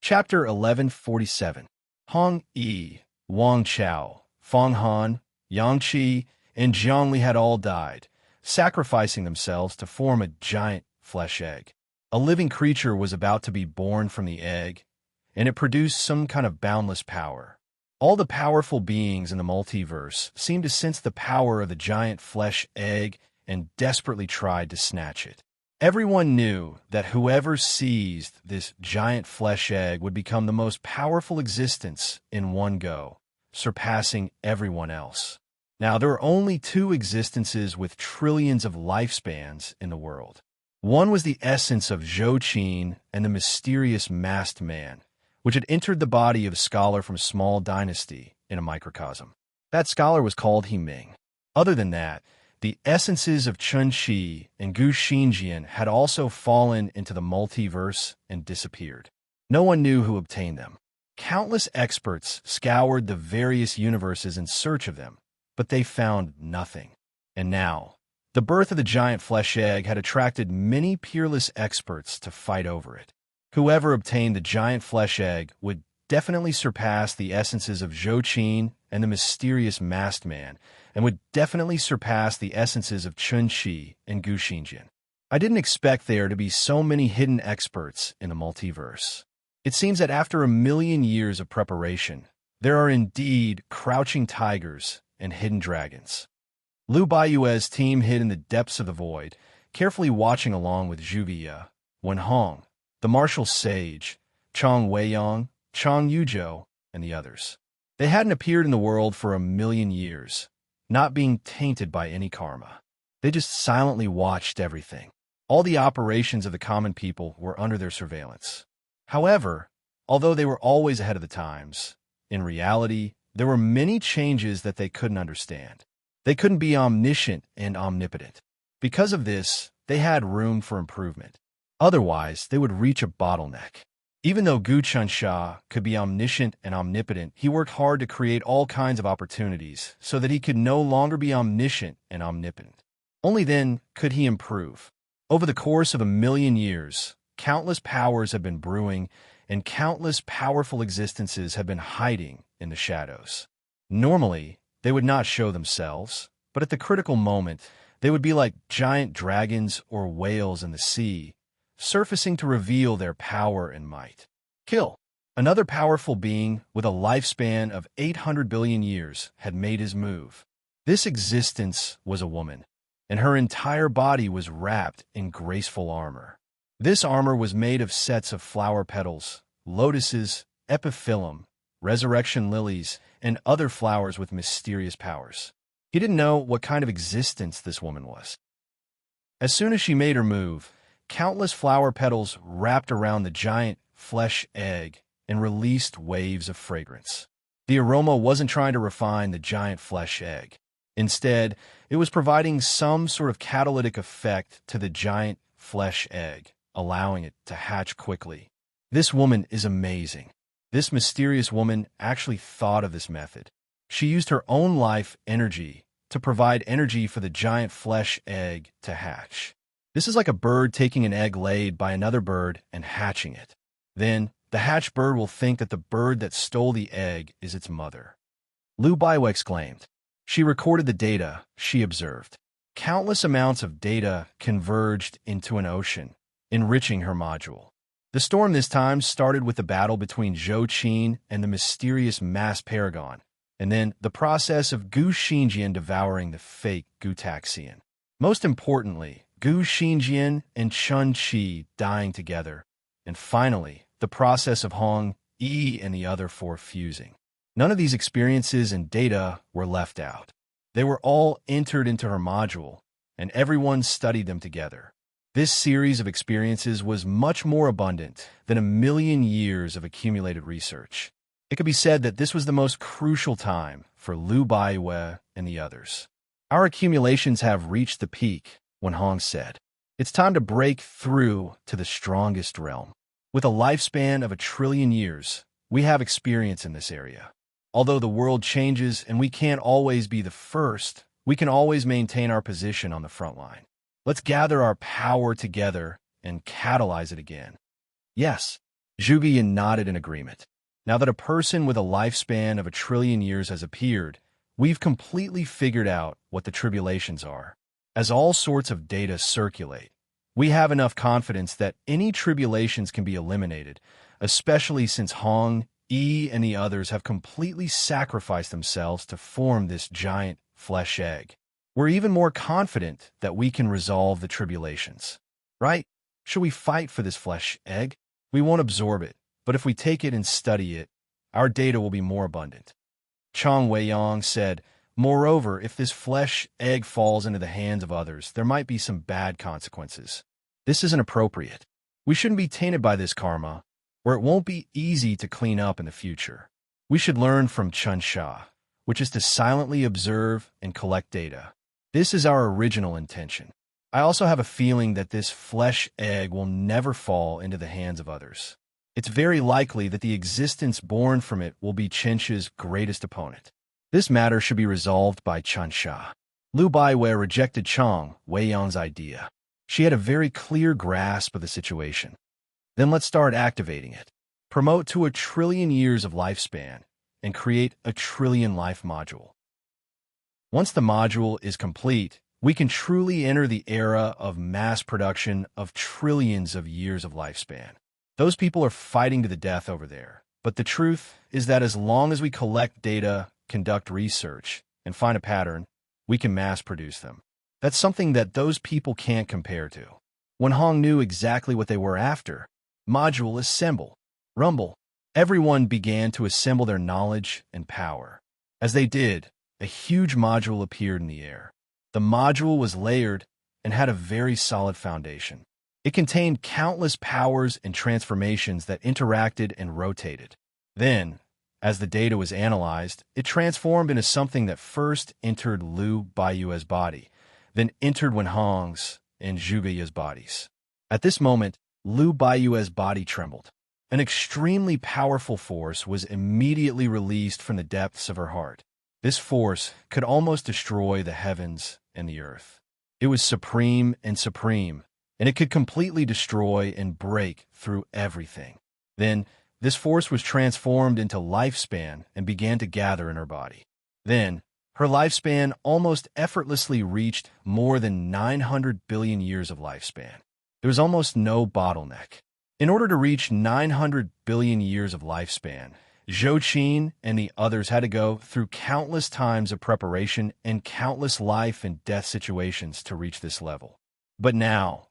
Chapter 1147. Hong Yi, Wang Chao, Feng Han, Yang Qi, and Jiangli had all died, sacrificing themselves to form a giant flesh egg. A living creature was about to be born from the egg, and it produced some kind of boundless power. All the powerful beings in the multiverse seemed to sense the power of the giant flesh egg and desperately tried to snatch it. Everyone knew that whoever seized this giant flesh egg would become the most powerful existence in one go, surpassing everyone else. Now, there are only two existences with trillions of lifespans in the world. One was the essence of Zhou Qin and the mysterious masked man, which had entered the body of a scholar from a small dynasty in a microcosm. That scholar was called He Ming. Other than that, the essences of Chun Qi and Gu Xingjian had also fallen into the multiverse and disappeared. No one knew who obtained them. Countless experts scoured the various universes in search of them, but they found nothing. And now, the birth of the giant flesh egg had attracted many peerless experts to fight over it. Whoever obtained the giant flesh egg would definitely surpass the essences of Zhou Qin and the mysterious masked man, and would definitely surpass the essences of Chun Qi and Gu Xingjian. I didn't expect there to be so many hidden experts in the multiverse. It seems that after 1,000,000 years of preparation, there are indeed crouching tigers and hidden dragons. Liu Baiyue's team hid in the depths of the void, carefully watching along with Zhu Viya, Wen Hong, the martial sage, Chang Weiyang, Chang Yuzhou, and the others. They hadn't appeared in the world for 1,000,000 years, not being tainted by any karma. They just silently watched everything. All the operations of the common people were under their surveillance. However, although they were always ahead of the times, in reality, there were many changes that they couldn't understand. They couldn't be omniscient and omnipotent. Because of this, they had room for improvement. Otherwise, they would reach a bottleneck. Even though Gu Chansha could be omniscient and omnipotent, he worked hard to create all kinds of opportunities so that he could no longer be omniscient and omnipotent. Only then could he improve. Over the course of 1,000,000 years, countless powers have been brewing, and countless powerful existences have been hiding in the shadows. Normally, they would not show themselves, but at the critical moment, they would be like giant dragons or whales in the sea, surfacing to reveal their power and might. Kill. Another powerful being with a lifespan of 800 billion years had made his move. This existence was a woman, and her entire body was wrapped in graceful armor. This armor was made of sets of flower petals, lotuses, epiphyllum, resurrection lilies, and other flowers with mysterious powers. He didn't know what kind of existence this woman was. As soon as she made her move, countless flower petals wrapped around the giant flesh egg and released waves of fragrance. The aroma wasn't trying to refine the giant flesh egg. Instead, it was providing some sort of catalytic effect to the giant flesh egg, allowing it to hatch quickly. This woman is amazing. This mysterious woman actually thought of this method. She used her own life energy to provide energy for the giant flesh egg to hatch. This is like a bird taking an egg laid by another bird and hatching it. Then, the hatched bird will think that the bird that stole the egg is its mother. Liu Baiyue exclaimed. She recorded the data she observed. Countless amounts of data converged into an ocean, enriching her module. The storm this time started with the battle between Zhou Qin and the mysterious masked paragon, and then the process of Gu Xingjian devouring the fake Gu Taxian. Most importantly, Gu Xingjian and Chun Qi dying together, and finally, the process of Hong Yi and the other four fusing. None of these experiences and data were left out. They were all entered into her module, and everyone studied them together. This series of experiences was much more abundant than 1,000,000 years of accumulated research. It could be said that this was the most crucial time for Liu Baiyue and the others. Our accumulations have reached the peak, Wen Hong said. It's time to break through to the strongest realm. With a lifespan of 1,000,000,000,000 years, we have experience in this area. Although the world changes and we can't always be the first, we can always maintain our position on the front line. Let's gather our power together and catalyze it again. Yes, Zhuge nodded in agreement. Now that a person with a lifespan of 1 trillion years has appeared, we've completely figured out what the tribulations are. As all sorts of data circulate, we have enough confidence that any tribulations can be eliminated, especially since Hong, Yi, and the others have completely sacrificed themselves to form this giant flesh egg. We're even more confident that we can resolve the tribulations. Right? Should we fight for this flesh egg? We won't absorb it, but if we take it and study it, our data will be more abundant. Chang Weiyang said, moreover, if this flesh egg falls into the hands of others, there might be some bad consequences. This isn't appropriate. We shouldn't be tainted by this karma, or it won't be easy to clean up in the future. We should learn from Chun Sha, which is to silently observe and collect data. This is our original intention. I also have a feeling that this flesh egg will never fall into the hands of others. It's very likely that the existence born from it will be Qinshi's greatest opponent. This matter should be resolved by Chun Sha. Lu Baiwei rejected Chang Weiyang's idea. She had a very clear grasp of the situation. Then let's start activating it. Promote to 1 trillion years of lifespan and create a 1 trillion life module. Once the module is complete, we can truly enter the era of mass production of trillions of years of lifespan. Those people are fighting to the death over there. But the truth is that as long as we collect data, conduct research, and find a pattern, we can mass produce them. That's something that those people can't compare to. When Hong knew exactly what they were after, module assemble, rumble, everyone began to assemble their knowledge and power. As they did, a huge module appeared in the air. The module was layered and had a very solid foundation. It contained countless powers and transformations that interacted and rotated. Then, as the data was analyzed, it transformed into something that first entered Lu Baiyue's body, then entered Wen Hong's and Zhuge's bodies. At this moment, Lu Baiyue's body trembled. An extremely powerful force was immediately released from the depths of her heart. This force could almost destroy the heavens and the earth. It was supreme, and it could completely destroy and break through everything. Then, this force was transformed into lifespan and began to gather in her body. Then, her lifespan almost effortlessly reached more than 900 billion years of lifespan. There was almost no bottleneck. In order to reach 900 billion years of lifespan, Zhou Qin and the others had to go through countless times of preparation and countless life and death situations to reach this level. But now,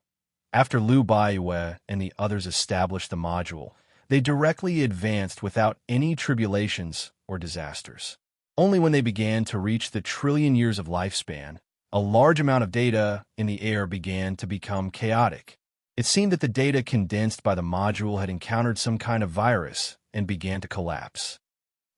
after Lu Baiyue and the others established the module, they directly advanced without any tribulations or disasters. Only when they began to reach the 1 trillion years of lifespan, a large amount of data in the air began to become chaotic. It seemed that the data condensed by the module had encountered some kind of virus and began to collapse.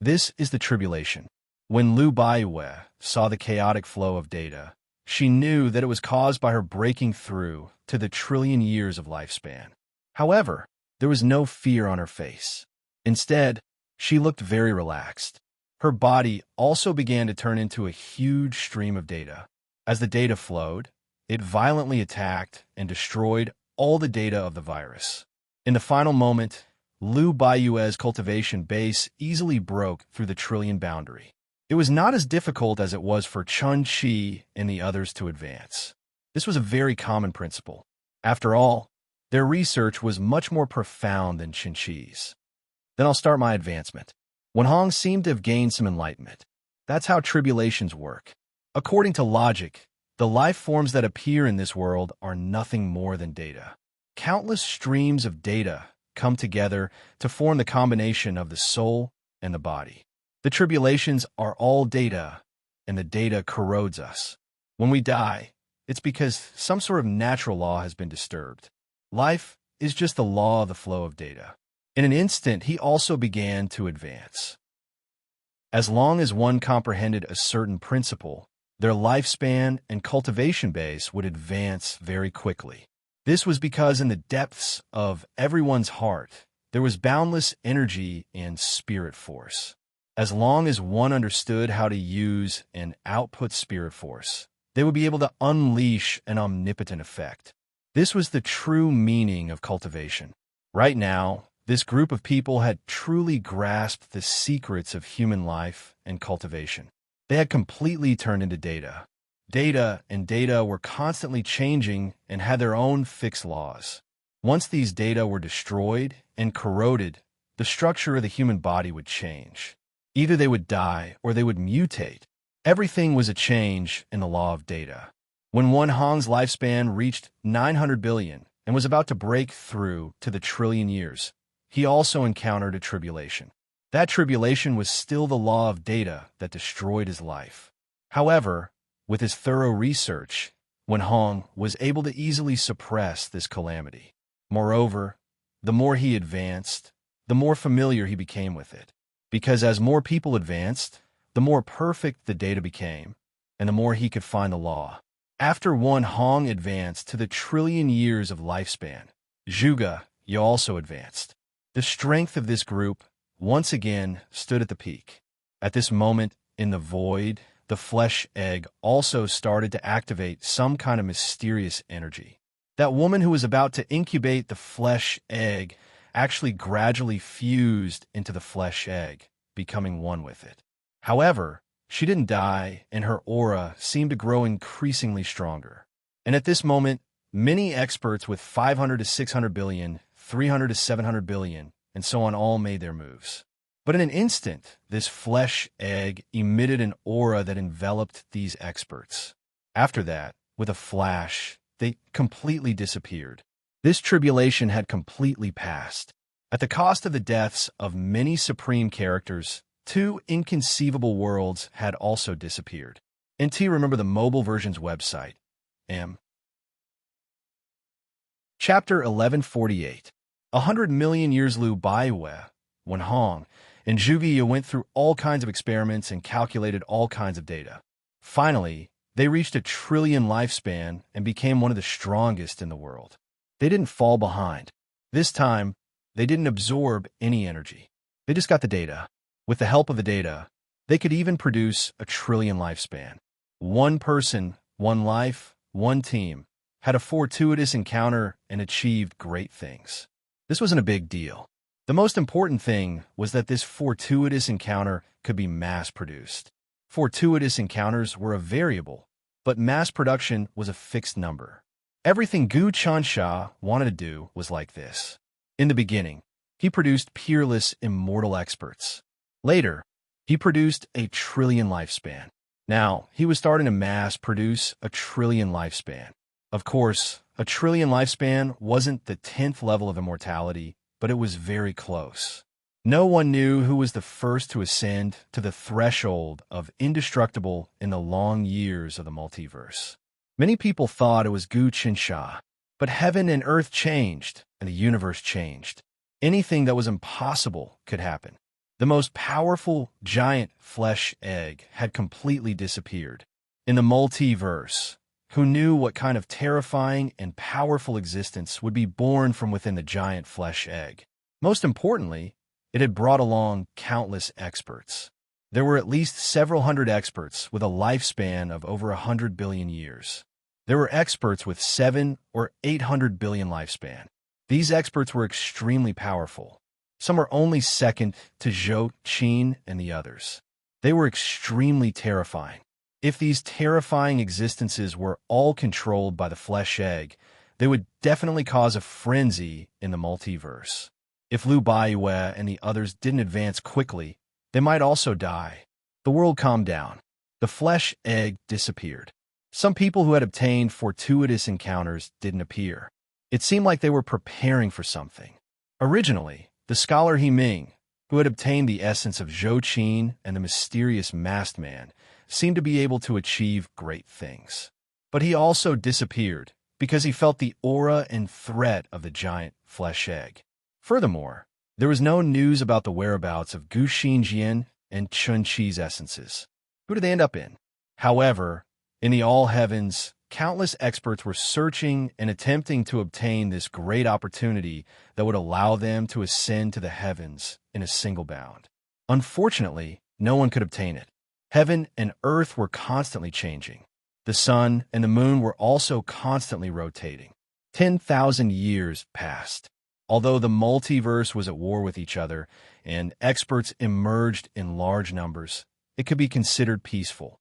This is the tribulation. When Lu Baiyue saw the chaotic flow of data, she knew that it was caused by her breaking through to the 1 trillion years of lifespan. However, there was no fear on her face. Instead, she looked very relaxed. Her body also began to turn into a huge stream of data. As the data flowed, it violently attacked and destroyed all the data of the virus. In the final moment, Lu Baiyue's cultivation base easily broke through the 1 trillion boundary. It was not as difficult as it was for Chun Shi and the others to advance. This was a very common principle. After all, their research was much more profound than Qin Shi's. Then I'll start my advancement. Wen Hong seemed to have gained some enlightenment. That's how tribulations work. According to logic, the life forms that appear in this world are nothing more than data. Countless streams of data come together to form the combination of the soul and the body. The tribulations are all data, and the data corrodes us. When we die, it's because some sort of natural law has been disturbed. Life is just the law of the flow of data. In an instant, he also began to advance. As long as one comprehended a certain principle, their lifespan and cultivation base would advance very quickly. This was because in the depths of everyone's heart, there was boundless energy and spirit force. As long as one understood how to use and output spirit force, they would be able to unleash an omnipotent effect. This was the true meaning of cultivation. Right now, This group of people had truly grasped the secrets of human life and cultivation. They had completely turned into data. Data and data were constantly changing and had their own fixed laws. Once these data were destroyed and corroded, the structure of the human body would change. Either they would die or they would mutate. Everything was a change in the law of data. When one Hong's lifespan reached 900 billion and was about to break through to the trillion years, he also encountered a tribulation. That tribulation was still the law of data that destroyed his life. However, with his thorough research, Wen Hong was able to easily suppress this calamity. Moreover, the more he advanced, the more familiar he became with it. Because as more people advanced, the more perfect the data became, and the more he could find the law. After Wen Hong advanced to the trillion years of lifespan, Zhuge Ye also advanced. The strength of this group once again stood at the peak. At this moment, in the void, the flesh egg also started to activate some kind of mysterious energy. That woman who was about to incubate the flesh egg actually gradually fused into the flesh egg, becoming one with it. However, she didn't die, and her aura seemed to grow increasingly stronger. And at this moment, many experts with 500 to 600 billion, 300 to 700 billion, and so on all made their moves. But in an instant, this flesh egg emitted an aura that enveloped these experts. After that, with a flash, they completely disappeared. This tribulation had completely passed. At the cost of the deaths of many supreme characters, 2 inconceivable worlds had also disappeared. And remember the mobile version's website. Chapter 1148. 100 million years Lu Baiwei, Wen Hong, and Zhuge Ye went through all kinds of experiments and calculated all kinds of data. Finally, they reached a trillion lifespan and became one of the strongest in the world. They didn't fall behind. This time, they didn't absorb any energy. They just got the data. With the help of the data, they could even produce a trillion lifespan. One person, one life, one team, had a fortuitous encounter and achieved great things. This wasn't a big deal. The most important thing was that this fortuitous encounter could be mass-produced. Fortuitous encounters were a variable, but mass production was a fixed number. Everything Gu Chansha wanted to do was like this. In the beginning, he produced peerless, immortal experts. Later, he produced a trillion lifespan. Now, he was starting to mass-produce a trillion lifespan. Of course, a trillion lifespan wasn't the 10th level of immortality, but it was very close. No one knew who was the first to ascend to the threshold of indestructible in the long years of the multiverse. Many people thought it was Gu Qinsha, but heaven and earth changed, and the universe changed. Anything that was impossible could happen. The most powerful giant flesh egg had completely disappeared. In the multiverse, who knew what kind of terrifying and powerful existence would be born from within the giant flesh egg? Most importantly, it had brought along countless experts. There were at least several hundred experts with a lifespan of over 100 billion years. There were experts with 7 or 800 billion lifespan. These experts were extremely powerful. Some were only second to Zhou Qin and the others. They were extremely terrifying. If these terrifying existences were all controlled by the flesh egg, they would definitely cause a frenzy in the multiverse. If Lu Baiwei and the others didn't advance quickly, they might also die. The world calmed down. The flesh egg disappeared. Some people who had obtained fortuitous encounters didn't appear. It seemed like they were preparing for something. Originally, the scholar He Ming, who had obtained the essence of Zhou Qin and the mysterious masked man, seemed to be able to achieve great things. But he also disappeared because he felt the aura and threat of the giant flesh egg. Furthermore, there was no news about the whereabouts of Gu Xinjian and Chun Chi's essences. Who did they end up in? However, in the all heavens, countless experts were searching and attempting to obtain this great opportunity that would allow them to ascend to the heavens in a single bound. Unfortunately, no one could obtain it. Heaven and earth were constantly changing. The sun and the moon were also constantly rotating. 10,000 years passed. Although the multiverse was at war with each other and experts emerged in large numbers, it could be considered peaceful.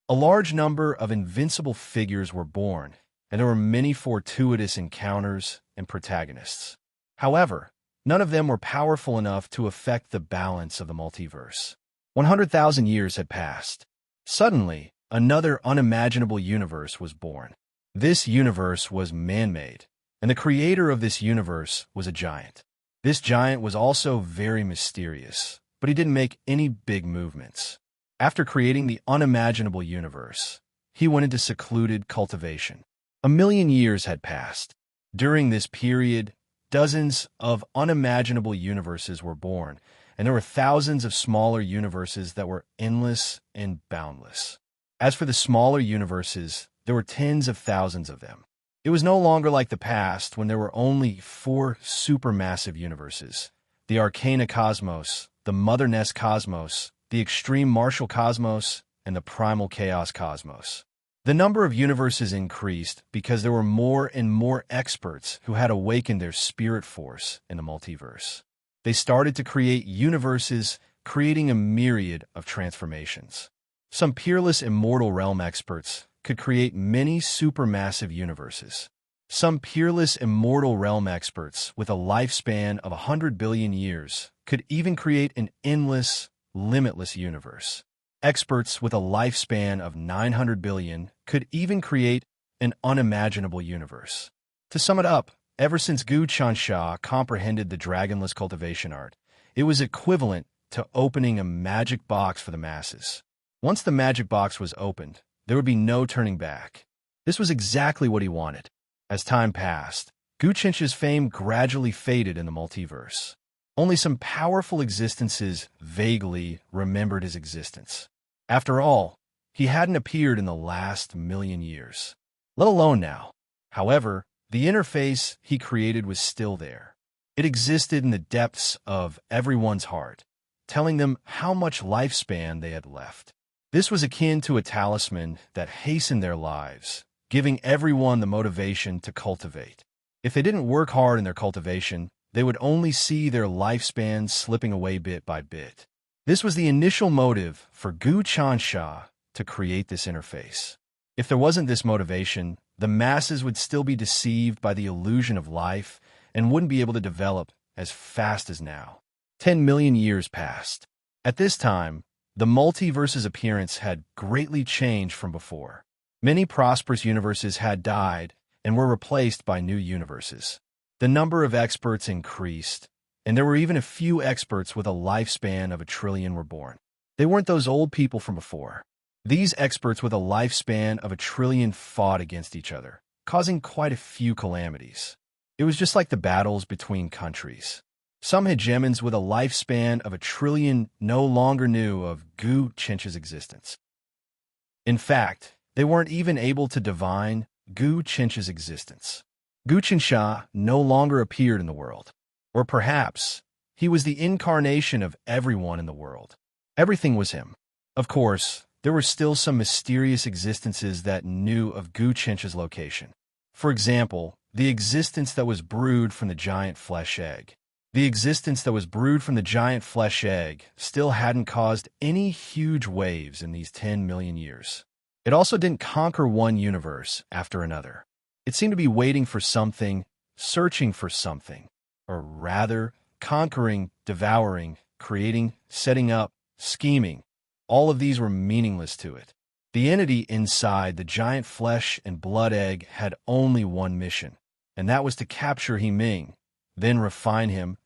A large number of invincible figures were born, and there were many fortuitous encounters and protagonists. However, none of them were powerful enough to affect the balance of the multiverse. 100,000 years had passed. Suddenly, another unimaginable universe was born. This universe was man-made, and the creator of this universe was a giant. This giant was also very mysterious, but he didn't make any big movements. After creating the unimaginable universe, he went into secluded cultivation. 1,000,000 years had passed. During this period, dozens of unimaginable universes were born, and there were thousands of smaller universes that were endless and boundless. As for the smaller universes, there were tens of thousands of them. It was no longer like the past when there were only 4 supermassive universes: the Arcana Cosmos, the Mother Nest Cosmos, the Extreme Martial Cosmos, and the Primal Chaos Cosmos. The number of universes increased because there were more and more experts who had awakened their spirit force in the multiverse. They started to create universes, creating a myriad of transformations. Some peerless immortal realm experts could create many supermassive universes. Some peerless immortal realm experts with a lifespan of 100 billion years could even create an endless, limitless universe. Experts with a lifespan of 900 billion could even create an unimaginable universe. To sum it up, ever since Gu Chansha comprehended the dragonless cultivation art, it was equivalent to opening a magic box for the masses. Once the magic box was opened, there would be no turning back. This was exactly what he wanted. As time passed, Gu Chansha's fame gradually faded in the multiverse. Only some powerful existences vaguely remembered his existence. After all, he hadn't appeared in the last 1,000,000 years, let alone now. However, the interface he created was still there. It existed in the depths of everyone's heart, telling them how much lifespan they had left. This was akin to a talisman that hastened their lives, giving everyone the motivation to cultivate. If they didn't work hard in their cultivation, they would only see their lifespan slipping away bit by bit. This was the initial motive for Gu Chansha to create this interface. If there wasn't this motivation, the masses would still be deceived by the illusion of life and wouldn't be able to develop as fast as now. 10,000,000 years passed. At this time, the multiverse's appearance had greatly changed from before. Many prosperous universes had died and were replaced by new universes. The number of experts increased, and there were even a few experts with a lifespan of 1,000,000,000,000 were born. They weren't those old people from before. These experts with a lifespan of 1,000,000,000,000 fought against each other, causing quite a few calamities. It was just like the battles between countries. Some hegemons with a lifespan of 1,000,000,000,000 no longer knew of Gu Chansha's existence. In fact, they weren't even able to divine Gu Chansha's existence. Gu Chansha no longer appeared in the world. Or perhaps, he was the incarnation of everyone in the world. Everything was him. Of course, there were still some mysterious existences that knew of Gu Chansha's location. For example, the existence that was brewed from the giant flesh egg. The existence that was brewed from the giant flesh egg still hadn't caused any huge waves in these 10,000,000 years. It also didn't conquer one universe after another. It seemed to be waiting for something, searching for something, or rather, conquering, devouring, creating, setting up, scheming. All of these were meaningless to it. The entity inside the giant flesh and blood egg had only one mission, and that was to capture He Ming, then refine him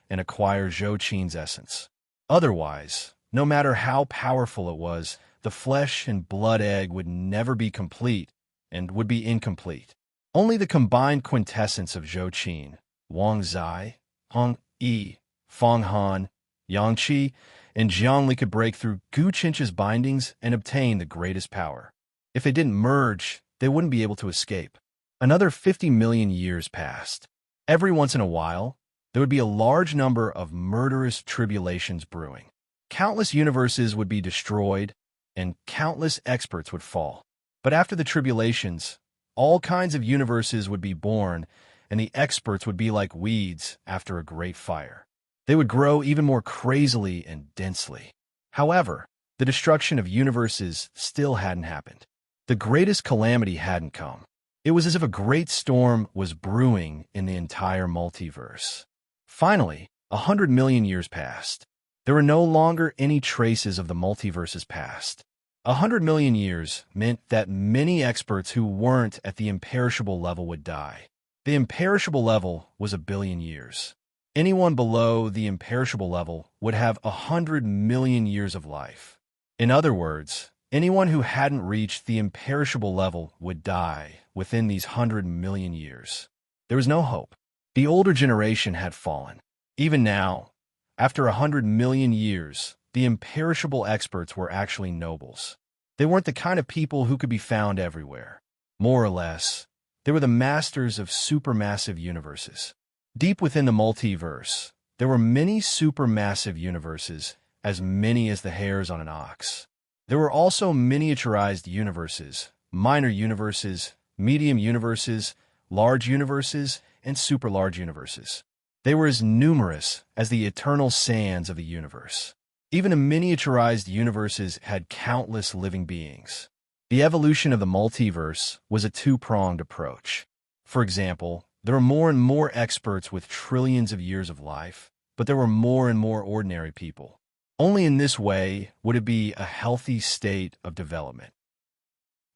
and acquire Zhou Qin's essence. Otherwise, no matter how powerful it was, the flesh and blood egg would never be complete and would be incomplete. Only the combined quintessence of Zhou Qin, Wang Zai, Hong Yi, Feng Han, Yang Qi, and Jiangli could break through Gu Chansha's bindings and obtain the greatest power. If they didn't merge, they wouldn't be able to escape. Another 50,000,000 years passed. Every once in a while, there would be a large number of murderous tribulations brewing. Countless universes would be destroyed, and countless experts would fall. But after the tribulations, all kinds of universes would be born, and the experts would be like weeds after a great fire. They would grow even more crazily and densely. However, the destruction of universes still hadn't happened. The greatest calamity hadn't come. It was as if a great storm was brewing in the entire multiverse. Finally, 100 million years passed. There were no longer any traces of the multiverse's past. 100 million years meant that many experts who weren't at the imperishable level would die. The imperishable level was 1 billion years. Anyone below the imperishable level would have 100 million years of life. In other words, anyone who hadn't reached the imperishable level would die within these 100 million years. There was no hope. The older generation had fallen. Even now, after 100 million years, the imperishable experts were actually nobles. They weren't the kind of people who could be found everywhere. More or less, they were the masters of supermassive universes. Deep within the multiverse, there were many supermassive universes, as many as the hairs on an ox. There were also miniaturized universes, minor universes, medium universes, large universes, and superlarge universes. They were as numerous as the eternal sands of the universe. Even miniaturized universes had countless living beings. The evolution of the multiverse was a two-pronged approach. For example, there were more and more experts with trillions of years of life, but there were more and more ordinary people. Only in this way would it be a healthy state of development.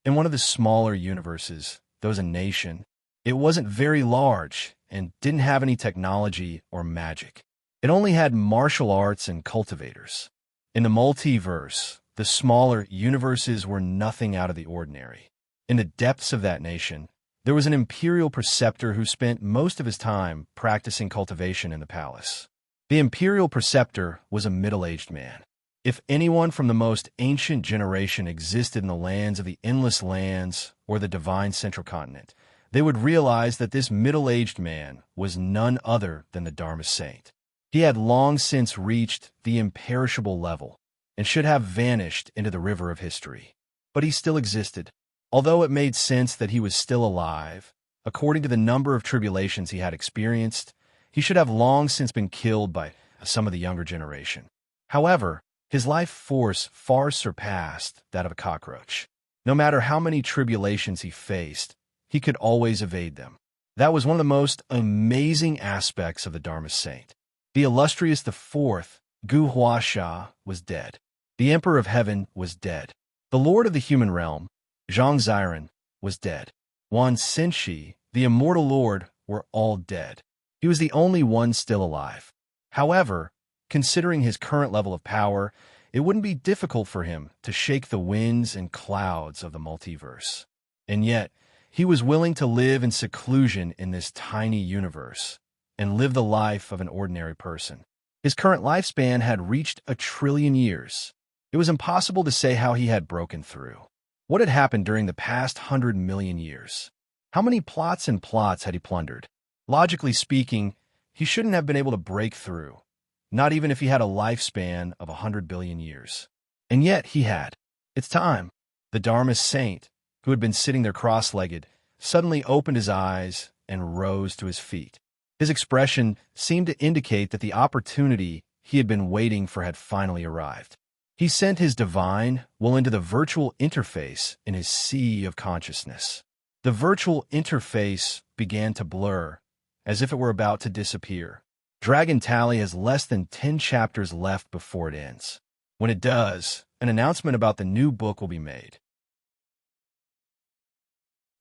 In one of the smaller universes, there was a nation. It wasn't very large and didn't have any technology or magic. It only had martial arts and cultivators. In the multiverse, the smaller universes were nothing out of the ordinary. In the depths of that nation, there was an imperial preceptor who spent most of his time practicing cultivation in the palace. The imperial preceptor was a middle-aged man. If anyone from the most ancient generation existed in the lands of the Endless Lands or the Divine Central Continent, they would realize that this middle-aged man was none other than the Dharma Saint. He had long since reached the imperishable level and should have vanished into the river of history. But he still existed. Although it made sense that he was still alive, according to the number of tribulations he had experienced, he should have long since been killed by some of the younger generation. However, his life force far surpassed that of a cockroach. No matter how many tribulations he faced, he could always evade them. That was one of the most amazing aspects of the Dharma Saint. The illustrious the fourth, Gu Huasha, was dead. The Emperor of Heaven was dead. The Lord of the Human Realm, Zhang Ziran, was dead. Wan Xinshi, the Immortal Lord, were all dead. He was the only one still alive. However, considering his current level of power, it wouldn't be difficult for him to shake the winds and clouds of the multiverse. And yet, he was willing to live in seclusion in this tiny universe and live the life of an ordinary person. His current lifespan had reached 1 trillion years. It was impossible to say how he had broken through. What had happened during the past 100 million years? How many plots and plots had he plundered? Logically speaking, he shouldn't have been able to break through, not even if he had a lifespan of 100 billion years. And yet he had. It's time. The Dharma Saint, who had been sitting there cross-legged, suddenly opened his eyes and rose to his feet. His expression seemed to indicate that the opportunity he had been waiting for had finally arrived. He sent his divine will into the virtual interface in his sea of consciousness. The virtual interface began to blur, as if it were about to disappear. Dragon Tally has less than 10 chapters left before it ends. When it does, an announcement about the new book will be made.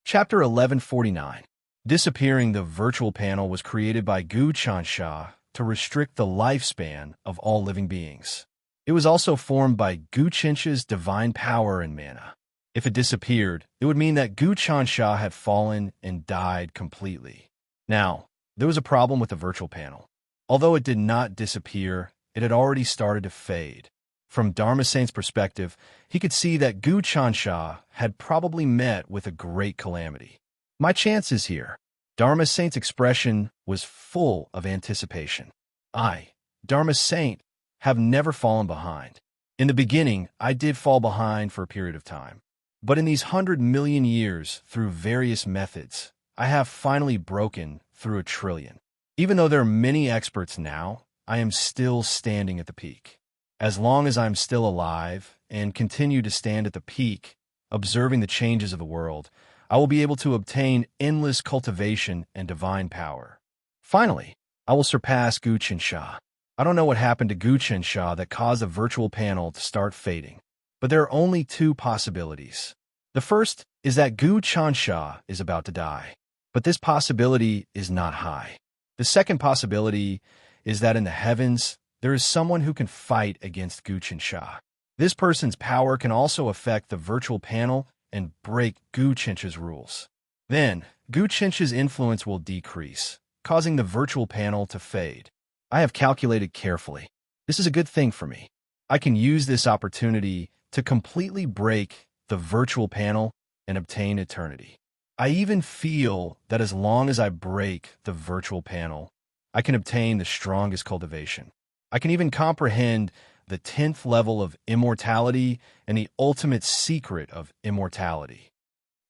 Chapter 1149. Disappearing the virtual panel was created by Gu Chansha to restrict the lifespan of all living beings. It was also formed by Gu Chensha's divine power and mana. If it disappeared, it would mean that Gu Chansha had fallen and died completely. Now, there was a problem with the virtual panel. Although it did not disappear, it had already started to fade. From Dharma Saint's perspective, he could see that Gu Chansha had probably met with a great calamity. My chance is here. Dharma Saint's expression was full of anticipation. I, Dharma Saint, have never fallen behind. In the beginning, I did fall behind for a period of time. But in these 100 million years, through various methods, I have finally broken through a trillion. Even though there are many experts now, I am still standing at the peak. As long as I'm still alive and continue to stand at the peak, observing the changes of the world, I will be able to obtain endless cultivation and divine power. Finally, I will surpass Guchen Sha. I don't know what happened to Guchen Sha that caused the virtual panel to start fading, but there are only two possibilities. The first is that Guchen Sha is about to die, but this possibility is not high. The second possibility is that in the heavens, there is someone who can fight against Guchen Sha. This person's power can also affect the virtual panel and break Guchen's rules. Then, Guchen's influence will decrease, causing the virtual panel to fade. I have calculated carefully. This is a good thing for me. I can use this opportunity to completely break the virtual panel and obtain eternity. I even feel that as long as I break the virtual panel, I can obtain the strongest cultivation. I can even comprehend the 10th level of immortality and the ultimate secret of immortality.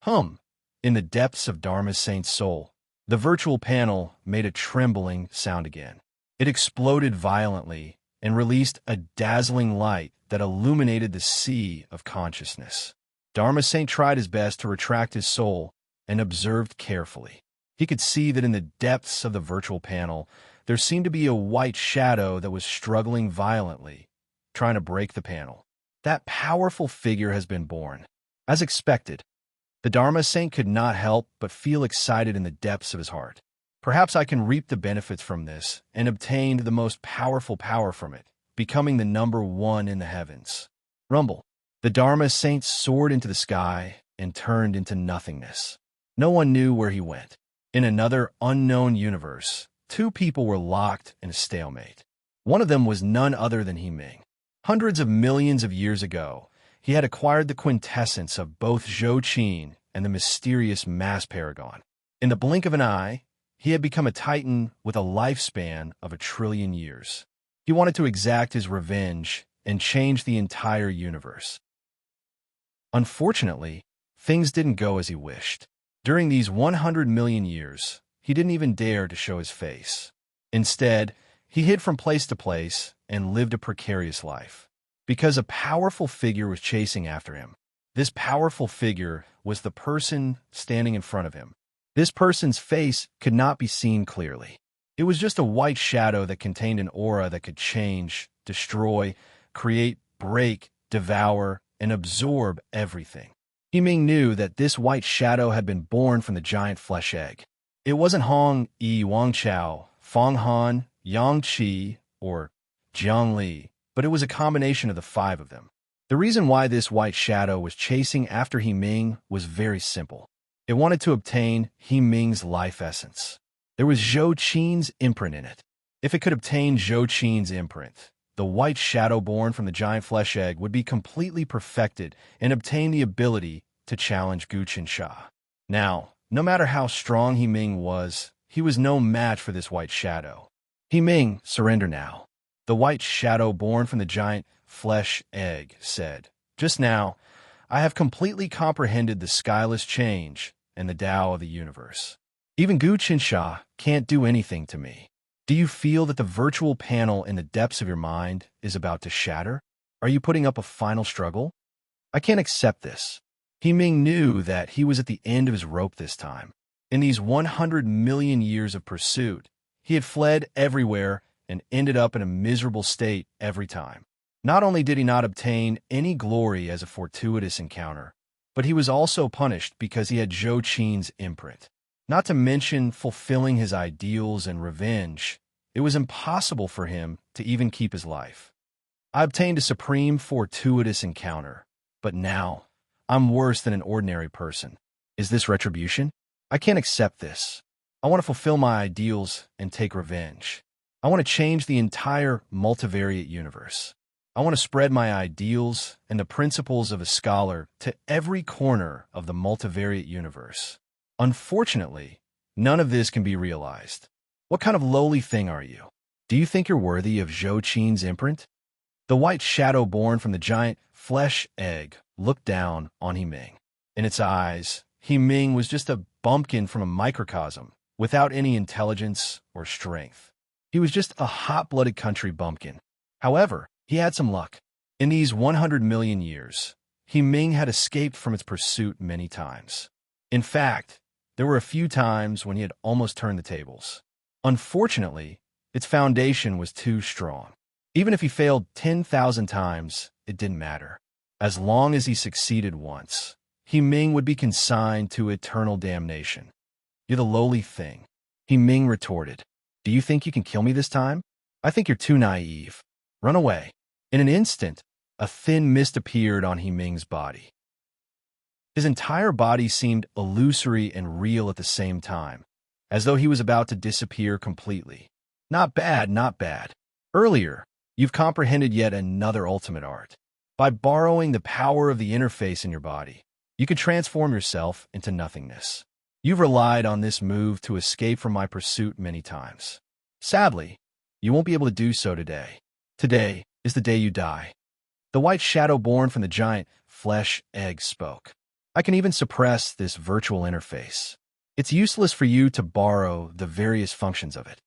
In the depths of Dharma Saint's soul, the virtual panel made a trembling sound again. It exploded violently and released a dazzling light that illuminated the sea of consciousness. Dharma Saint tried his best to retract his soul and observed carefully. He could see that in the depths of the virtual panel, there seemed to be a white shadow that was struggling violently, trying to break the panel. That powerful figure has been born. As expected, the Dharma Saint could not help but feel excited in the depths of his heart. Perhaps I can reap the benefits from this and obtain the most powerful power from it, becoming the number one in the heavens. Rumble. The Dharma Saint soared into the sky and turned into nothingness. No one knew where he went. In another unknown universe, two people were locked in a stalemate. One of them was none other than He Ming. Hundreds of millions of years ago, he had acquired the quintessence of both Zhou Qin and the mysterious mass paragon. In the blink of an eye, he had become a titan with a lifespan of 1 trillion years. He wanted to exact his revenge and change the entire universe. Unfortunately, things didn't go as he wished. During these 100 million years, he didn't even dare to show his face. Instead, he hid from place to place and lived a precarious life. Because a powerful figure was chasing after him. This powerful figure was the person standing in front of him. This person's face could not be seen clearly. It was just a white shadow that contained an aura that could change, destroy, create, break, devour, and absorb everything. He Ming knew that this white shadow had been born from the giant flesh egg. It wasn't Hong Yi Wang Chao, Fong Han, Yang Qi, or Jiang Li, but it was a combination of the 5 of them. The reason why this white shadow was chasing after He Ming was very simple. It wanted to obtain He Ming's life essence. There was Zhou Qin's imprint in it. If it could obtain Zhou Qin's imprint, the white shadow born from the giant flesh egg would be completely perfected and obtain the ability to challenge Guchen Sha. Now, no matter how strong He Ming was, he was no match for this white shadow. He Ming, surrender now. The white shadow born from the giant flesh egg said, "Just now, I have completely comprehended the skyless change and the Tao of the universe. Even Guchen Sha can't do anything to me. Do you feel that the virtual panel in the depths of your mind is about to shatter? Are you putting up a final struggle? I can't accept this." He Ming knew that he was at the end of his rope this time. In these 100 million years of pursuit, he had fled everywhere and ended up in a miserable state every time. Not only did he not obtain any glory as a fortuitous encounter, but he was also punished because he had Zhou Qin's imprint. Not to mention fulfilling his ideals and revenge, it was impossible for him to even keep his life. I obtained a supreme fortuitous encounter, but now I'm worse than an ordinary person. Is this retribution? I can't accept this. I want to fulfill my ideals and take revenge. I want to change the entire multivariate universe. I want to spread my ideals and the principles of a scholar to every corner of the multivariate universe. Unfortunately, none of this can be realized. What kind of lowly thing are you? Do you think you're worthy of Zhou Qin's imprint? The white shadow born from the giant flesh egg looked down on He Ming. In its eyes, He Ming was just a bumpkin from a microcosm, without any intelligence or strength. He was just a hot-blooded country bumpkin. However, he had some luck. In these 100 million years, He Ming had escaped from its pursuit many times. In fact, there were a few times when he had almost turned the tables. Unfortunately, its foundation was too strong. Even if he failed 10,000 times, it didn't matter. As long as he succeeded once, He Ming would be consigned to eternal damnation. "You're the lowly thing," He Ming retorted. "Do you think you can kill me this time? I think you're too naive. Run away." In an instant, a thin mist appeared on He Ming's body. His entire body seemed illusory and real at the same time, as though he was about to disappear completely. Not bad, not bad. Earlier, you've comprehended yet another ultimate art. By borrowing the power of the interface in your body, you can transform yourself into nothingness. You've relied on this move to escape from my pursuit many times. Sadly, you won't be able to do so today. Today is the day you die. The white shadow born from the giant flesh egg spoke. I can even suppress this virtual interface. It's useless for you to borrow the various functions of it.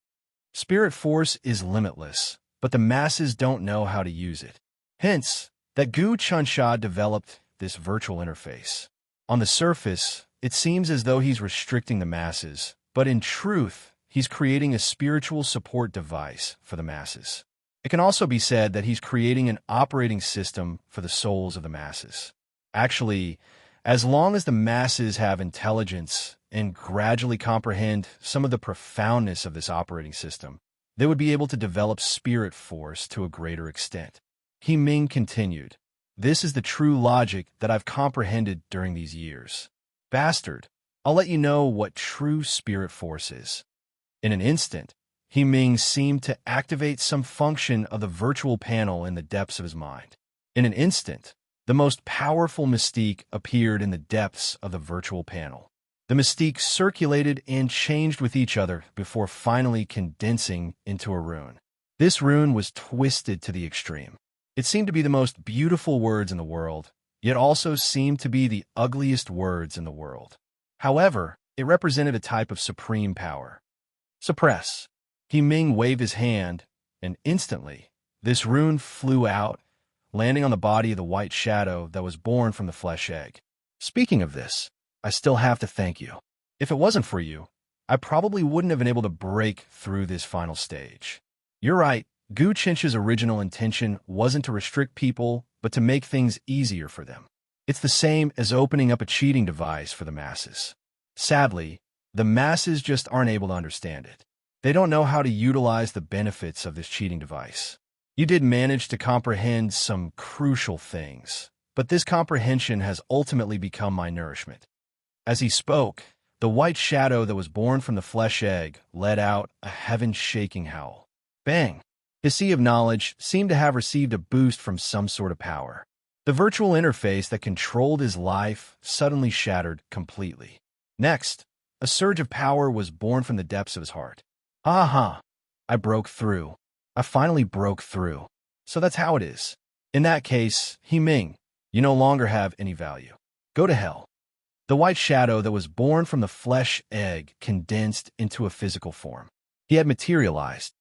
Spirit force is limitless, but the masses don't know how to use it. Hence, that Gu Chunsha developed this virtual interface. On the surface, it seems as though he's restricting the masses, but in truth, he's creating a spiritual support device for the masses. It can also be said that he's creating an operating system for the souls of the masses. Actually, as long as the masses have intelligence and gradually comprehend some of the profoundness of this operating system, they would be able to develop spirit force to a greater extent. He Ming continued, "This is the true logic that I've comprehended during these years. Bastard, I'll let you know what true spirit force is." In an instant, He Ming seemed to activate some function of the virtual panel in the depths of his mind. In an instant, the most powerful mystique appeared in the depths of the virtual panel. The mystique circulated and changed with each other before finally condensing into a rune. This rune was twisted to the extreme. It seemed to be the most beautiful words in the world, yet also seemed to be the ugliest words in the world. However, it represented a type of supreme power. "Suppress." He Ming waved his hand, and instantly, this rune flew out, landing on the body of the white shadow that was born from the flesh egg. Speaking of this, I still have to thank you. If it wasn't for you, I probably wouldn't have been able to break through this final stage. You're right, Gu Chincha's original intention wasn't to restrict people, but to make things easier for them. It's the same as opening up a cheating device for the masses. Sadly, the masses just aren't able to understand it. They don't know how to utilize the benefits of this cheating device. You did manage to comprehend some crucial things, but this comprehension has ultimately become my nourishment. As he spoke, the white shadow that was born from the flesh egg let out a heaven-shaking howl. Bang! His sea of knowledge seemed to have received a boost from some sort of power. The virtual interface that controlled his life suddenly shattered completely. Next, a surge of power was born from the depths of his heart. Aha! I broke through. I finally broke through. So that's how it is. In that case, He Ming, you no longer have any value. Go to hell. The white shadow that was born from the flesh egg condensed into a physical form. He had materialized.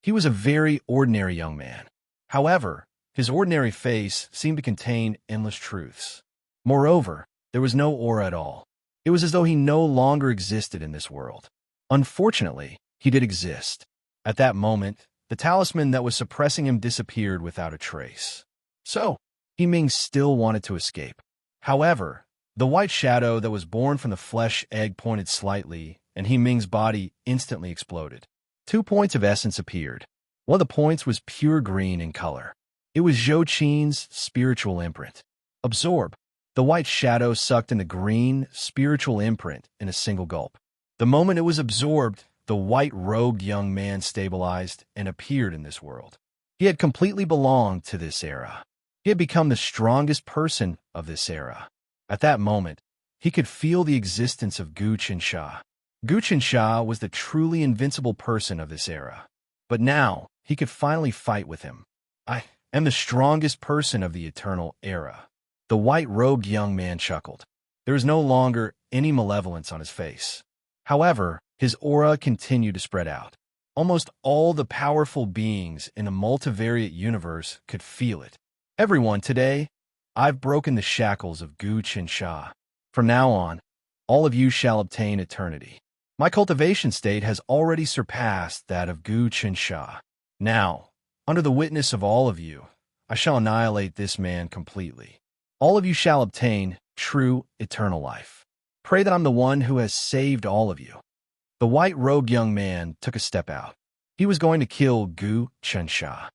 He was a very ordinary young man. However, his ordinary face seemed to contain endless truths. Moreover, there was no aura at all. It was as though he no longer existed in this world. Unfortunately, he did exist. At that moment, the talisman that was suppressing him disappeared without a trace. So, He Ming still wanted to escape. However, the white shadow that was born from the flesh egg pointed slightly, and He Ming's body instantly exploded. 2 points of essence appeared. One of the points was pure green in color. It was Zhou Qin's spiritual imprint. Absorb. The white shadow sucked in the green, spiritual imprint in a single gulp. The moment it was absorbed, the white-robed young man stabilized and appeared in this world. He had completely belonged to this era. He had become the strongest person of this era. At that moment, he could feel the existence of Gu Qinsha. Gu Qinsha was the truly invincible person of this era. But now, he could finally fight with him. I am the strongest person of the eternal era. The white-robed young man chuckled. There was no longer any malevolence on his face. However, his aura continued to spread out. Almost all the powerful beings in the multivariate universe could feel it. Everyone, today, I've broken the shackles of Gu Qinsha. From now on, all of you shall obtain eternity. My cultivation state has already surpassed that of Gu Qinsha. Now, under the witness of all of you, I shall annihilate this man completely. All of you shall obtain true eternal life. Pray that I'm the one who has saved all of you. The white-robed young man took a step out. He was going to kill Gu Qinsha.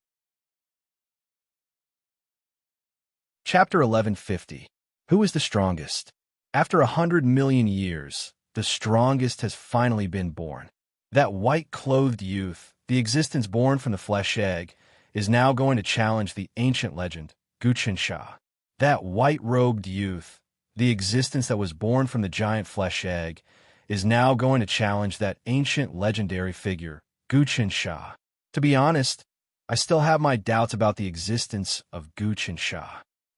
Chapter 1150. Who is the strongest? After 100 million years, the strongest has finally been born. That white-clothed youth, the existence born from the flesh egg, is now going to challenge the ancient legend, Gu Qinsha. That white-robed youth, the existence that was born from the giant flesh egg, is now going to challenge that ancient legendary figure, Gu Qinsha. To be honest, I still have my doubts about the existence of Gu Qinsha.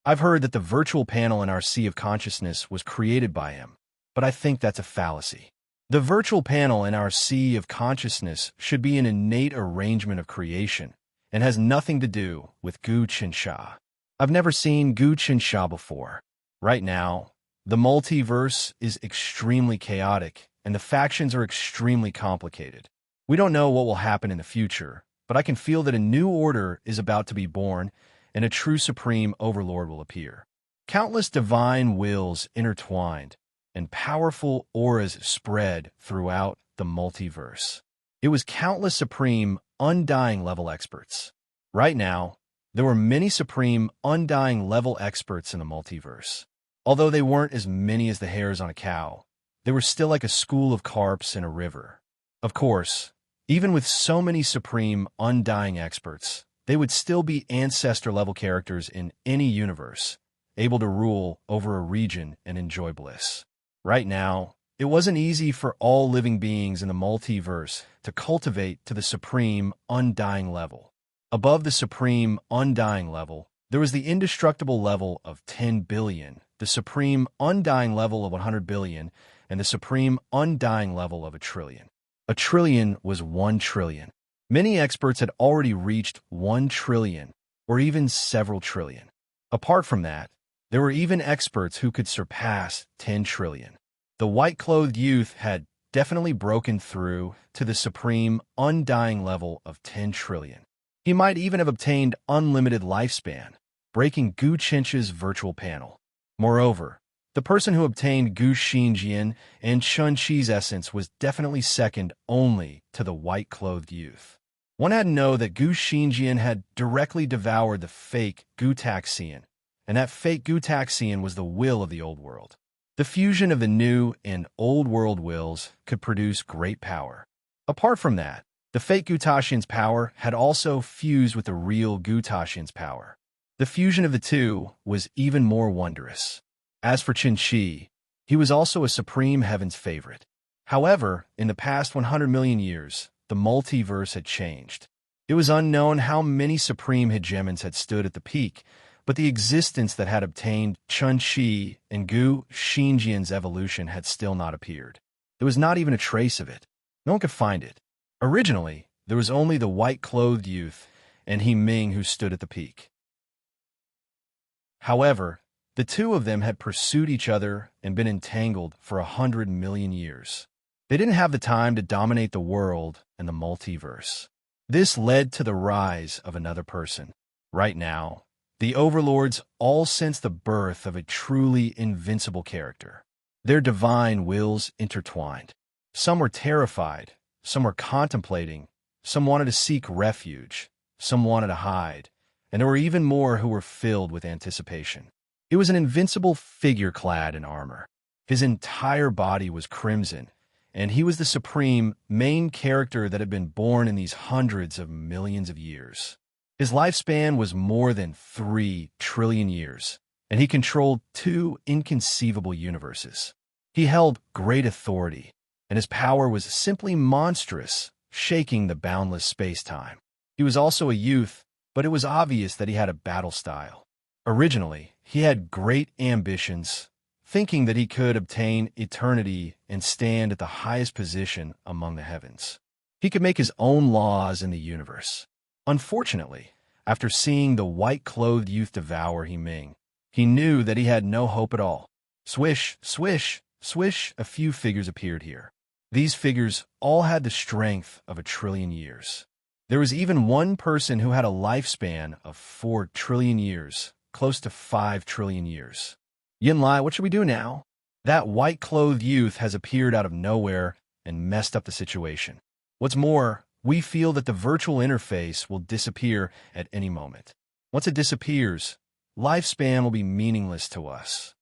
I've heard that the virtual panel in our sea of consciousness was created by him, but I think that's a fallacy. The virtual panel in our sea of consciousness should be an innate arrangement of creation and has nothing to do with Gu Qinsha. I've never seen Gu Qinsha before. Right now, the multiverse is extremely chaotic, and the factions are extremely complicated. We don't know what will happen in the future, but I can feel that a new order is about to be born, and a true supreme overlord will appear. Countless divine wills intertwined, and powerful auras spread throughout the multiverse. It was countless supreme, undying level experts. Right now, there were many supreme, undying level experts in the multiverse. Although they weren't as many as the hairs on a cow, they were still like a school of carps in a river. Of course, even with so many supreme, undying experts, they would still be ancestor-level characters in any universe, able to rule over a region and enjoy bliss. Right now, it wasn't easy for all living beings in the multiverse to cultivate to the supreme, undying level. Above the supreme, undying level, there was the indestructible level of 10 billion, the supreme, undying level of 100 billion, and the supreme, undying level of a trillion. A trillion was 1 trillion. Many experts had already reached 1 trillion, or even several trillion. Apart from that, there were even experts who could surpass 10 trillion. The white-clothed youth had definitely broken through to the supreme, undying level of 10 trillion. He might even have obtained unlimited lifespan, breaking Gu Qinsha's virtual panel. Moreover, the person who obtained Gu Xinjian and Chun Chi's essence was definitely second only to the white-clothed youth. One had to know that Gu Xinjian had directly devoured the fake Gu Taxian, and that fake Gu Taxian was the will of the old world. The fusion of the new and old world wills could produce great power. Apart from that, the fake Gu Taxian's power had also fused with the real Gu Taxian's power. The fusion of the two was even more wondrous. As for Chun Chi, he was also a supreme heaven's favorite. However, in the past 100 million years, the multiverse had changed. It was unknown how many supreme hegemons had stood at the peak, but the existence that had obtained Chun Chi and Gu Xinjian's evolution had still not appeared. There was not even a trace of it. No one could find it. Originally, there was only the white-clothed youth and He Ming who stood at the peak. However, the two of them had pursued each other and been entangled for 100 million years. They didn't have the time to dominate the world and the multiverse. This led to the rise of another person. Right now, the overlords all sense the birth of a truly invincible character. Their divine wills intertwined. Some were terrified, some were contemplating, some wanted to seek refuge, some wanted to hide, and there were even more who were filled with anticipation. It was an invincible figure clad in armor. His entire body was crimson, and he was the supreme main character that had been born in these hundreds of millions of years. His lifespan was more than 3 trillion years, and he controlled 2 inconceivable universes. He held great authority, and his power was simply monstrous, shaking the boundless space-time. He was also a youth, but it was obvious that he had a battle style. Originally, he had great ambitions, thinking that he could obtain eternity and stand at the highest position among the heavens. He could make his own laws in the universe. Unfortunately, after seeing the white-clothed youth devour He-Ming, he knew that he had no hope at all. Swish, swish, swish, a few figures appeared here. These figures all had the strength of 1,000,000,000,000 years. There was even one person who had a lifespan of 4,000,000,000,000 years, close to 5,000,000,000,000 years. Yin Lai, what should we do now? That white-clothed youth has appeared out of nowhere and messed up the situation. What's more, we feel that the virtual interface will disappear at any moment. Once it disappears, lifespan will be meaningless to us.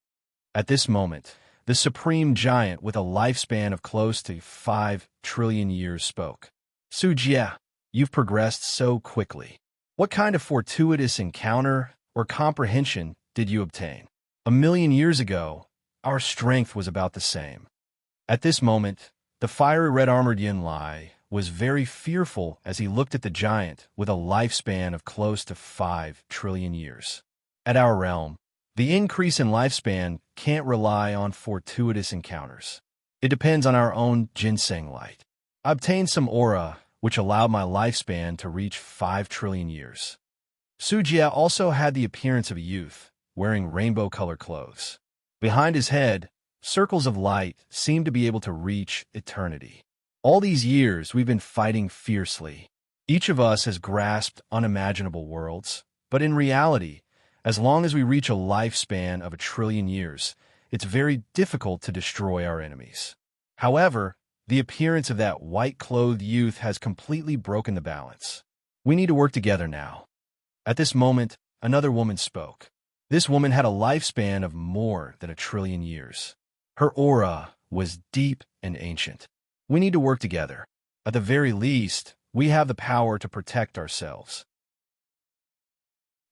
At this moment, the supreme giant with a lifespan of close to 5,000,000,000,000 years spoke. Su Jie, you've progressed so quickly. What kind of fortuitous encounter or comprehension did you obtain? 1,000,000 years ago, our strength was about the same. At this moment, the fiery red-armored Yin Lai was very fearful as he looked at the giant with a lifespan of close to 5,000,000,000,000 years. At our realm, the increase in lifespan can't rely on fortuitous encounters. It depends on our own ginseng light. I obtained some aura, which allowed my lifespan to reach 5,000,000,000,000 years. Su Jie also had the appearance of a youth, wearing rainbow-colored clothes. Behind his head, circles of light seemed to be able to reach eternity. All these years, we've been fighting fiercely. Each of us has grasped unimaginable worlds, but in reality, as long as we reach a lifespan of 1,000,000,000,000 years, it's very difficult to destroy our enemies. However, the appearance of that white-clothed youth has completely broken the balance. We need to work together now. At this moment, another woman spoke. This woman had a lifespan of more than 1,000,000,000,000 years. Her aura was deep and ancient. We need to work together. At the very least, we have the power to protect ourselves.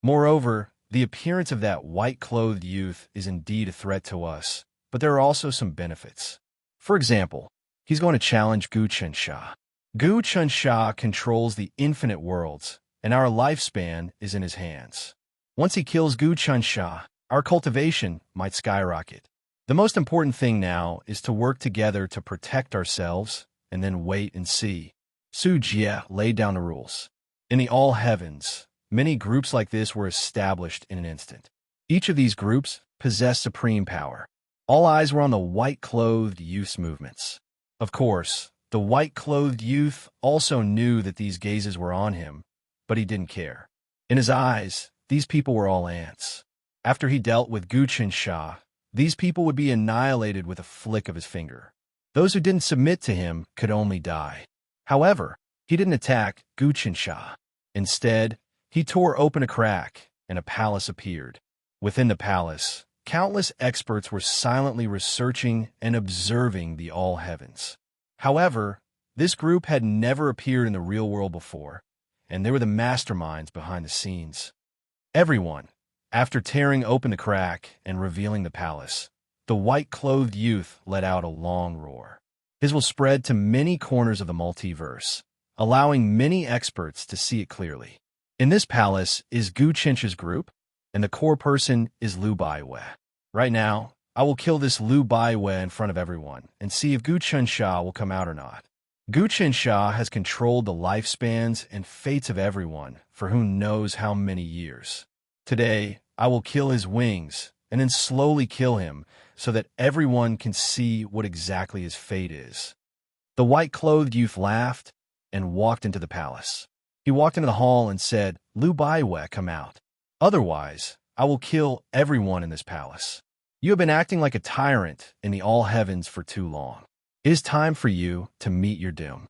Moreover, the appearance of that white-clothed youth is indeed a threat to us, but there are also some benefits. For example, he's going to challenge Gu Chensha. Gu Chensha controls the infinite worlds, and our lifespan is in his hands. Once he kills Gu Chensha, our cultivation might skyrocket. The most important thing now is to work together to protect ourselves and then wait and see. Su Jie laid down the rules. In the all heavens, many groups like this were established in an instant. Each of these groups possessed supreme power. All eyes were on the white-clothed youth's movements. Of course, the white-clothed youth also knew that these gazes were on him, but he didn't care. In his eyes, these people were all ants. After he dealt with Gu Chensha, these people would be annihilated with a flick of his finger. Those who didn't submit to him could only die. However, he didn't attack Gu Chensha. Instead, he tore open a crack, and a palace appeared. Within the palace, countless experts were silently researching and observing the all heavens. However, this group had never appeared in the real world before, and they were the masterminds behind the scenes. Everyone, after tearing open the crack and revealing the palace, the white-clothed youth let out a long roar. His will spread to many corners of the multiverse, allowing many experts to see it clearly. In this palace is Gu Chensha's group, and the core person is Lu Baiwei. Right now, I will kill this Lu Baiwei in front of everyone and see if Gu Chensha will come out or not. Gu Chensha has controlled the lifespans and fates of everyone for who knows how many years. Today, I will kill his wings and then slowly kill him so that everyone can see what exactly his fate is. The white-clothed youth laughed and walked into the palace. He walked into the hall and said, "Lu Baiwei, come out. Otherwise, I will kill everyone in this palace. You have been acting like a tyrant in the all heavens for too long. It is time for you to meet your doom."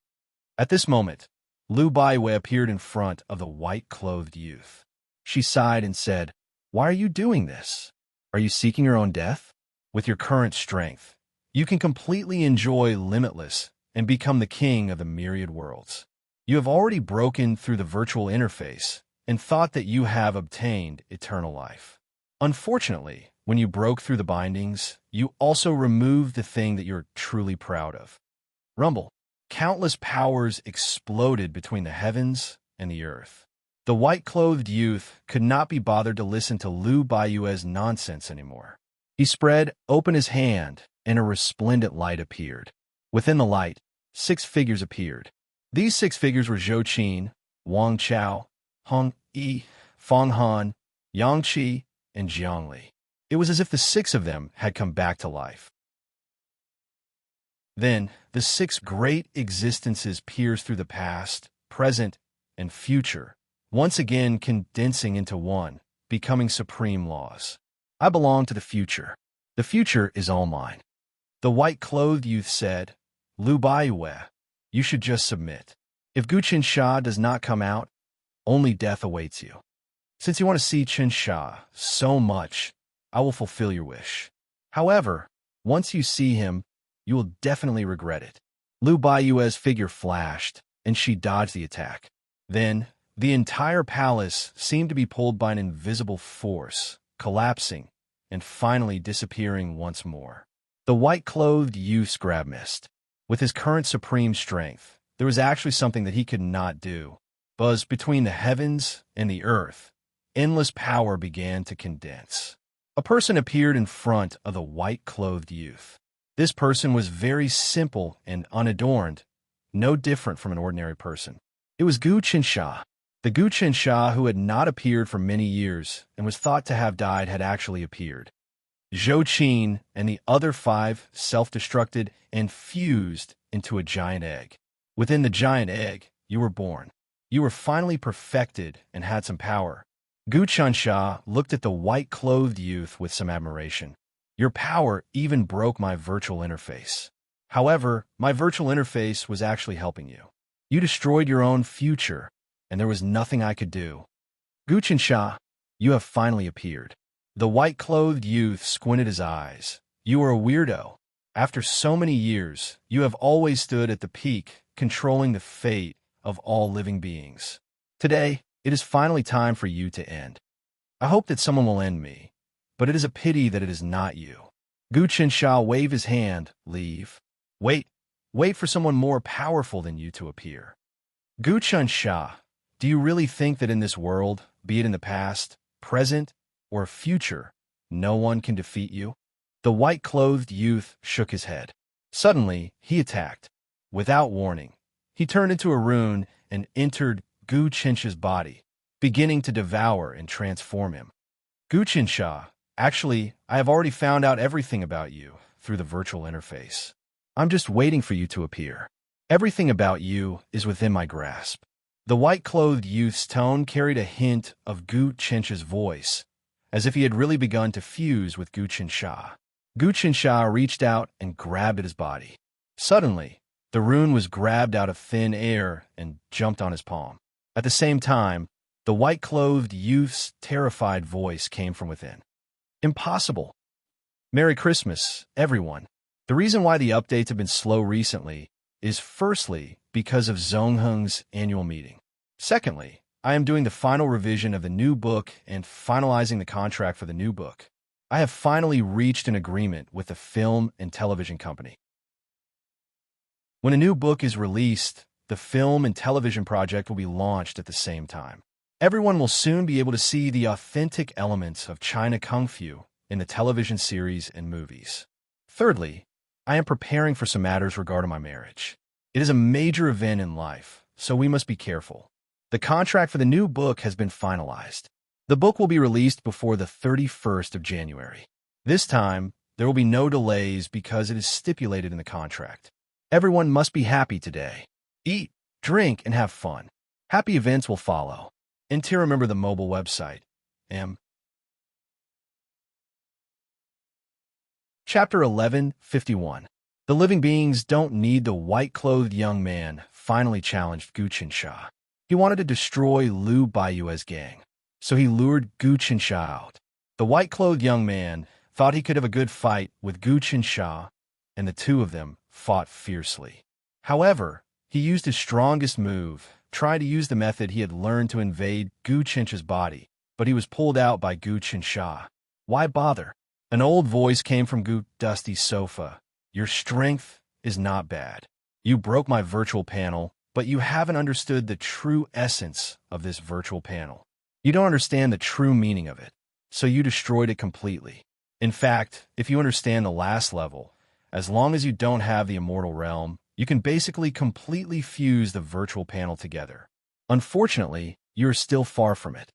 At this moment, Lu Baiwei appeared in front of the white-clothed youth. She sighed and said, "Why are you doing this? Are you seeking your own death? With your current strength, you can completely enjoy limitless and become the king of the myriad worlds. You have already broken through the virtual interface and thought that you have obtained eternal life. Unfortunately, when you broke through the bindings, you also removed the thing that you're truly proud of." Rumble. Countless powers exploded between the heavens and the earth. The white-clothed youth could not be bothered to listen to Lu Baiwei's nonsense anymore. He spread open his hand, and a resplendent light appeared. Within the light, 6 figures appeared. These 6 figures were Zhou Qin, Wang Chao, Hong Yi, Fang Han, Yang Qi, and Jiang Li. It was as if the 6 of them had come back to life. Then, the 6 great existences pierced through the past, present, and future, once again condensing into one, becoming supreme laws. I belong to the future. The future is all mine. The white-clothed youth said, Lu Baiyue, you should just submit. If Gu Qinsha does not come out, only death awaits you. Since you want to see Qinsha so much, I will fulfill your wish. However, once you see him, you will definitely regret it. Lu Baiyue's figure flashed, and she dodged the attack. Then, the entire palace seemed to be pulled by an invisible force, collapsing, and finally disappearing once more. The white-clothed youth's grab missed. With his current supreme strength, there was actually something that he could not do. Buzz between the heavens and the earth, endless power began to condense. A person appeared in front of the white-clothed youth. This person was very simple and unadorned, no different from an ordinary person. It was Gu Qinsha. The Gu Qinsha who had not appeared for many years and was thought to have died had actually appeared. Zhou Qin and the other 5 self-destructed and fused into a giant egg. Within the giant egg, you were born. You were finally perfected and had some power. Gu Qinsha looked at the white-clothed youth with some admiration. Your power even broke my virtual interface. However, my virtual interface was actually helping you. You destroyed your own future, and there was nothing I could do. Gu Qinsha, you have finally appeared. The white-clothed youth squinted his eyes. You are a weirdo. After so many years, you have always stood at the peak, controlling the fate of all living beings. Today, it is finally time for you to end. I hope that someone will end me, but it is a pity that it is not you. Gu Qinsha waved his hand, leave. Wait for someone more powerful than you to appear. Gu Qinsha, do you really think that in this world, be it in the past, present, or future, no one can defeat you? The white-clothed youth shook his head. Suddenly, he attacked. Without warning, he turned into a rune and entered Gu Qinsha's body, beginning to devour and transform him. Gu Qinsha, actually, I have already found out everything about you through the virtual interface. I'm just waiting for you to appear. Everything about you is within my grasp. The white-clothed youth's tone carried a hint of Gu Qinsha's voice, as if he had really begun to fuse with Gu Qinsha. Gu Qinsha reached out and grabbed at his body. Suddenly, the rune was grabbed out of thin air and jumped on his palm. At the same time, the white-clothed youth's terrified voice came from within. Impossible. Merry Christmas, everyone. The reason why the updates have been slow recently is firstly because of Zongheng's annual meeting. Secondly, I am doing the final revision of the new book and finalizing the contract for the new book. I have finally reached an agreement with the film and television company. When a new book is released, the film and television project will be launched at the same time. Everyone will soon be able to see the authentic elements of China Kung Fu in the television series and movies. Thirdly, I am preparing for some matters regarding my marriage. It is a major event in life, so we must be careful. The contract for the new book has been finalized. The book will be released before the 31st of January. This time, there will be no delays because it is stipulated in the contract. Everyone must be happy today. Eat, drink, and have fun. Happy events will follow. Until remember the mobile website. Chapter 11:51. The living beings don't need the white-clothed young man finally challenged Gu Qinsha. He wanted to destroy Lu Baiyue's gang, so he lured Gu Qinsha out. The white-clothed young man thought he could have a good fight with Gu Qinsha, and the two of them fought fiercely. However, he used his strongest move, trying to use the method he had learned to invade Gu Qinsha's body, but he was pulled out by Gu Qinsha. Why bother? An old voice came from Gu Dusty Sofa. Your strength is not bad. You broke my virtual panel, but you haven't understood the true essence of this virtual panel. You don't understand the true meaning of it, so you destroyed it completely. In fact, if you understand the last level, as long as you don't have the immortal realm, you can basically completely fuse the virtual panel together. Unfortunately, you're still far from it.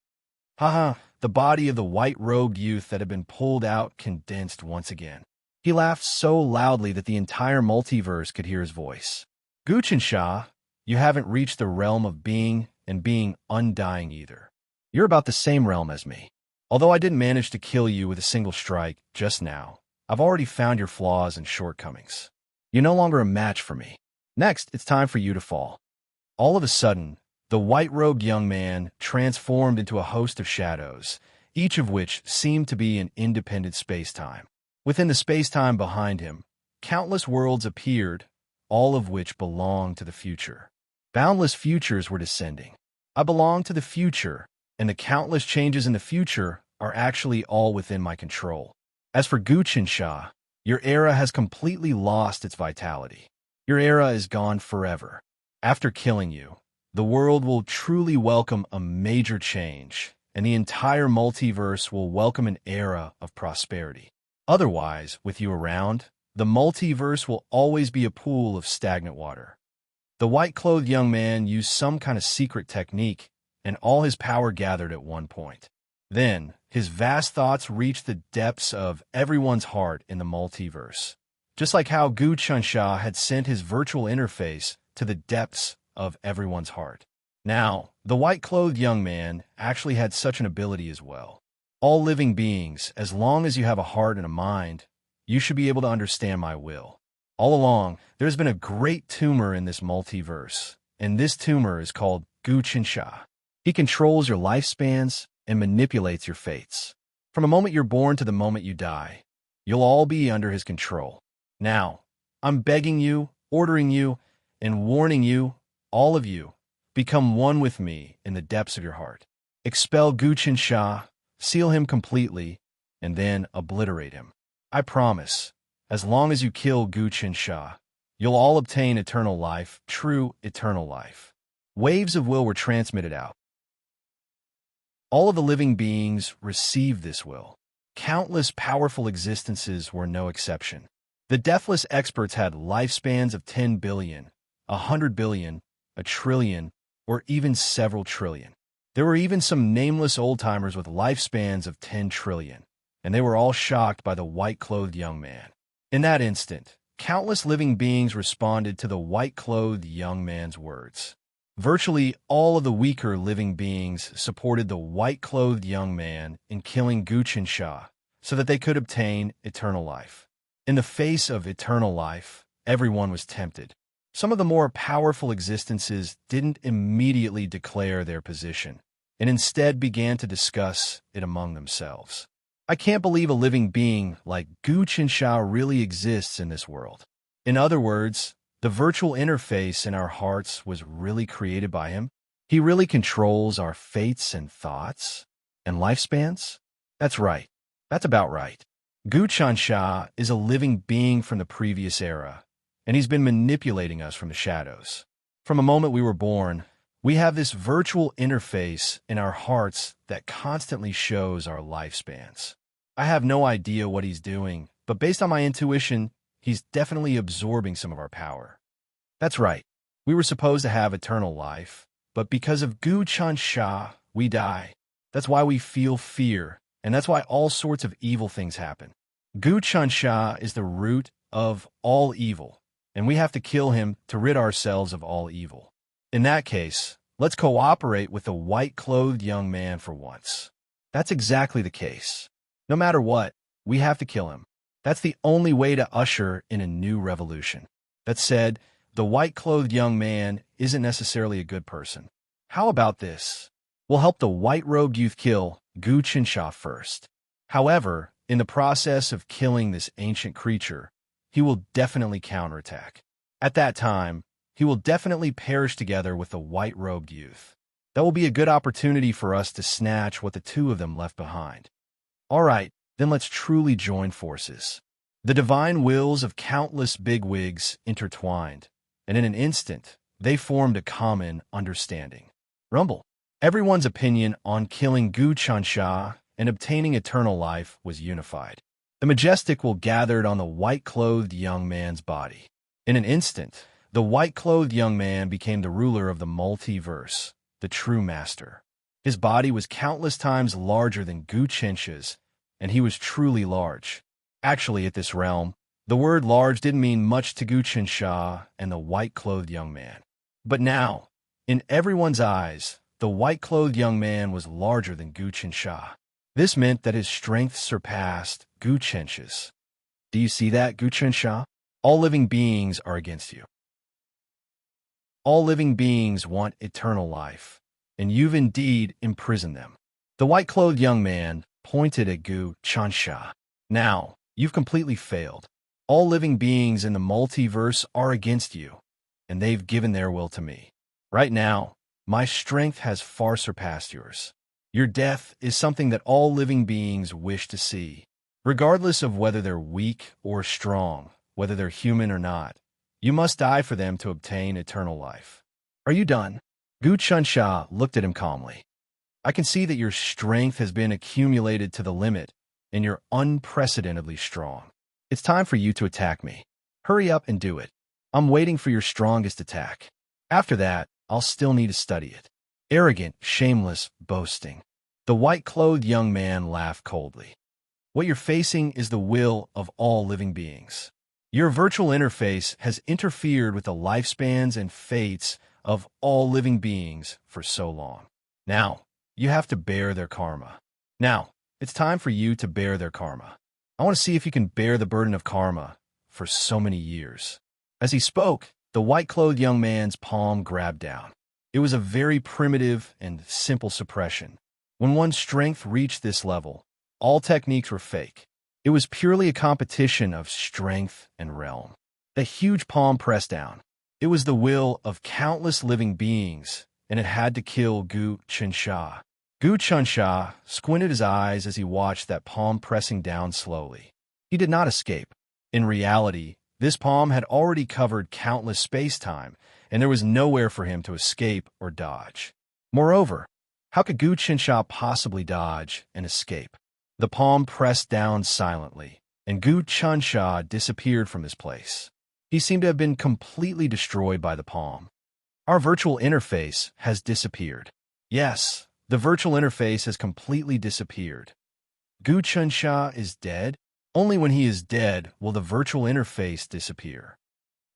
Haha, the body of the white-robed youth that had been pulled out condensed once again. He laughed so loudly that the entire multiverse could hear his voice. Guchensha, you haven't reached the realm of being and being undying either. You're about the same realm as me. Although I didn't manage to kill you with a single strike just now, I've already found your flaws and shortcomings. You're no longer a match for me. Next, it's time for you to fall. All of a sudden, the white-robed young man transformed into a host of shadows, each of which seemed to be an independent space-time. Within the space-time behind him, countless worlds appeared, all of which belonged to the future. Boundless futures were descending. I belong to the future, and the countless changes in the future are actually all within my control. As for Guchensha, your era has completely lost its vitality. Your era is gone forever. After killing you, the world will truly welcome a major change, and the entire multiverse will welcome an era of prosperity. Otherwise, with you around, the multiverse will always be a pool of stagnant water. The white-clothed young man used some kind of secret technique, and all his power gathered at one point. Then, his vast thoughts reached the depths of everyone's heart in the multiverse, just like how Gu Chunsha had sent his virtual interface to the depths of everyone's heart. Now, the white-clothed young man actually had such an ability as well. All living beings, as long as you have a heart and a mind, you should be able to understand my will. All along, there's been a great tumor in this multiverse, and this tumor is called Gu Chunsha. He controls your lifespans and manipulates your fates. From the moment you're born to the moment you die, you'll all be under his control. Now, I'm begging you, ordering you, and warning you, all of you, become one with me in the depths of your heart. Expel Guchensha, seal him completely, and then obliterate him. I promise, as long as you kill Guchensha, you'll all obtain eternal life, true eternal life. Waves of will were transmitted out. All of the living beings received this will. Countless powerful existences were no exception. The deathless experts had lifespans of 10 billion, 100 billion, a trillion, or even several trillion. There were even some nameless old-timers with lifespans of 10 trillion, and they were all shocked by the white-clothed young man. In that instant, countless living beings responded to the white-clothed young man's words. Virtually all of the weaker living beings supported the white-clothed young man in killing Guchensha so that they could obtain eternal life. In the face of eternal life, everyone was tempted. Some of the more powerful existences didn't immediately declare their position, and instead began to discuss it among themselves. I can't believe a living being like Guchensha really exists in this world. In other words, the virtual interface in our hearts was really created by him. He really controls our fates and thoughts and lifespans. That's right. That's about right. Guchensha is a living being from the previous era, and he's been manipulating us from the shadows. From the moment we were born, we have this virtual interface in our hearts that constantly shows our lifespans. I have no idea what he's doing, but based on my intuition, he's definitely absorbing some of our power. That's right. We were supposed to have eternal life, but because of Guchensha, we die. That's why we feel fear, and that's why all sorts of evil things happen. Guchensha is the root of all evil, and we have to kill him to rid ourselves of all evil. In that case, let's cooperate with the white-clothed young man for once. That's exactly the case. No matter what, we have to kill him. That's the only way to usher in a new revolution. That said, the white-clothed young man isn't necessarily a good person. How about this? We'll help the white-robed youth kill Guchensha first. However, in the process of killing this ancient creature, he will definitely counterattack. At that time, he will definitely perish together with the white-robed youth. That will be a good opportunity for us to snatch what the two of them left behind. All right, then let's truly join forces. The divine wills of countless bigwigs intertwined, and in an instant, they formed a common understanding. Rumble. Everyone's opinion on killing Guchensha and obtaining eternal life was unified. The majestic will gathered on the white-clothed young man's body. In an instant, the white-clothed young man became the ruler of the multiverse, the true master. His body was countless times larger than Gu Chensha's, and he was truly large. Actually, at this realm, the word large didn't mean much to Gu Chensha and the white-clothed young man. But now, in everyone's eyes, the white-clothed young man was larger than Gu Chensha. This meant that his strength surpassed Gu Chensha's. Do you see that, Gu Chensha? All living beings are against you. All living beings want eternal life, and you've indeed imprisoned them. The white-clothed young man pointed at Gu Chensha. Now, you've completely failed. All living beings in the multiverse are against you, and they've given their will to me. Right now, my strength has far surpassed yours. Your death is something that all living beings wish to see, regardless of whether they're weak or strong, whether they're human or not. You must die for them to obtain eternal life. Are you done? Gu Chensha looked at him calmly. I can see that your strength has been accumulated to the limit, and you're unprecedentedly strong. It's time for you to attack me. Hurry up and do it. I'm waiting for your strongest attack. After that, I'll still need to study it. Arrogant, shameless boasting. The white-clothed young man laughed coldly. What you're facing is the will of all living beings. Your virtual interface has interfered with the lifespans and fates of all living beings for so long. Now, you have to bear their karma. Now, it's time for you to bear their karma. I want to see if you can bear the burden of karma for so many years. As he spoke, the white-clothed young man's palm grabbed down. It was a very primitive and simple suppression. When one's strength reached this level, all techniques were fake. It was purely a competition of strength and realm. The huge palm pressed down. It was the will of countless living beings, and it had to kill Gu Chensha. Gu Chensha squinted his eyes as he watched that palm pressing down slowly. He did not escape. In reality, this palm had already covered countless space-time, and there was nowhere for him to escape or dodge. Moreover, how could Gu Chensha possibly dodge and escape? The palm pressed down silently, and Gu Chensha disappeared from his place. He seemed to have been completely destroyed by the palm. Our virtual interface has disappeared. Yes, the virtual interface has completely disappeared. Gu Chensha is dead? Only when he is dead will the virtual interface disappear.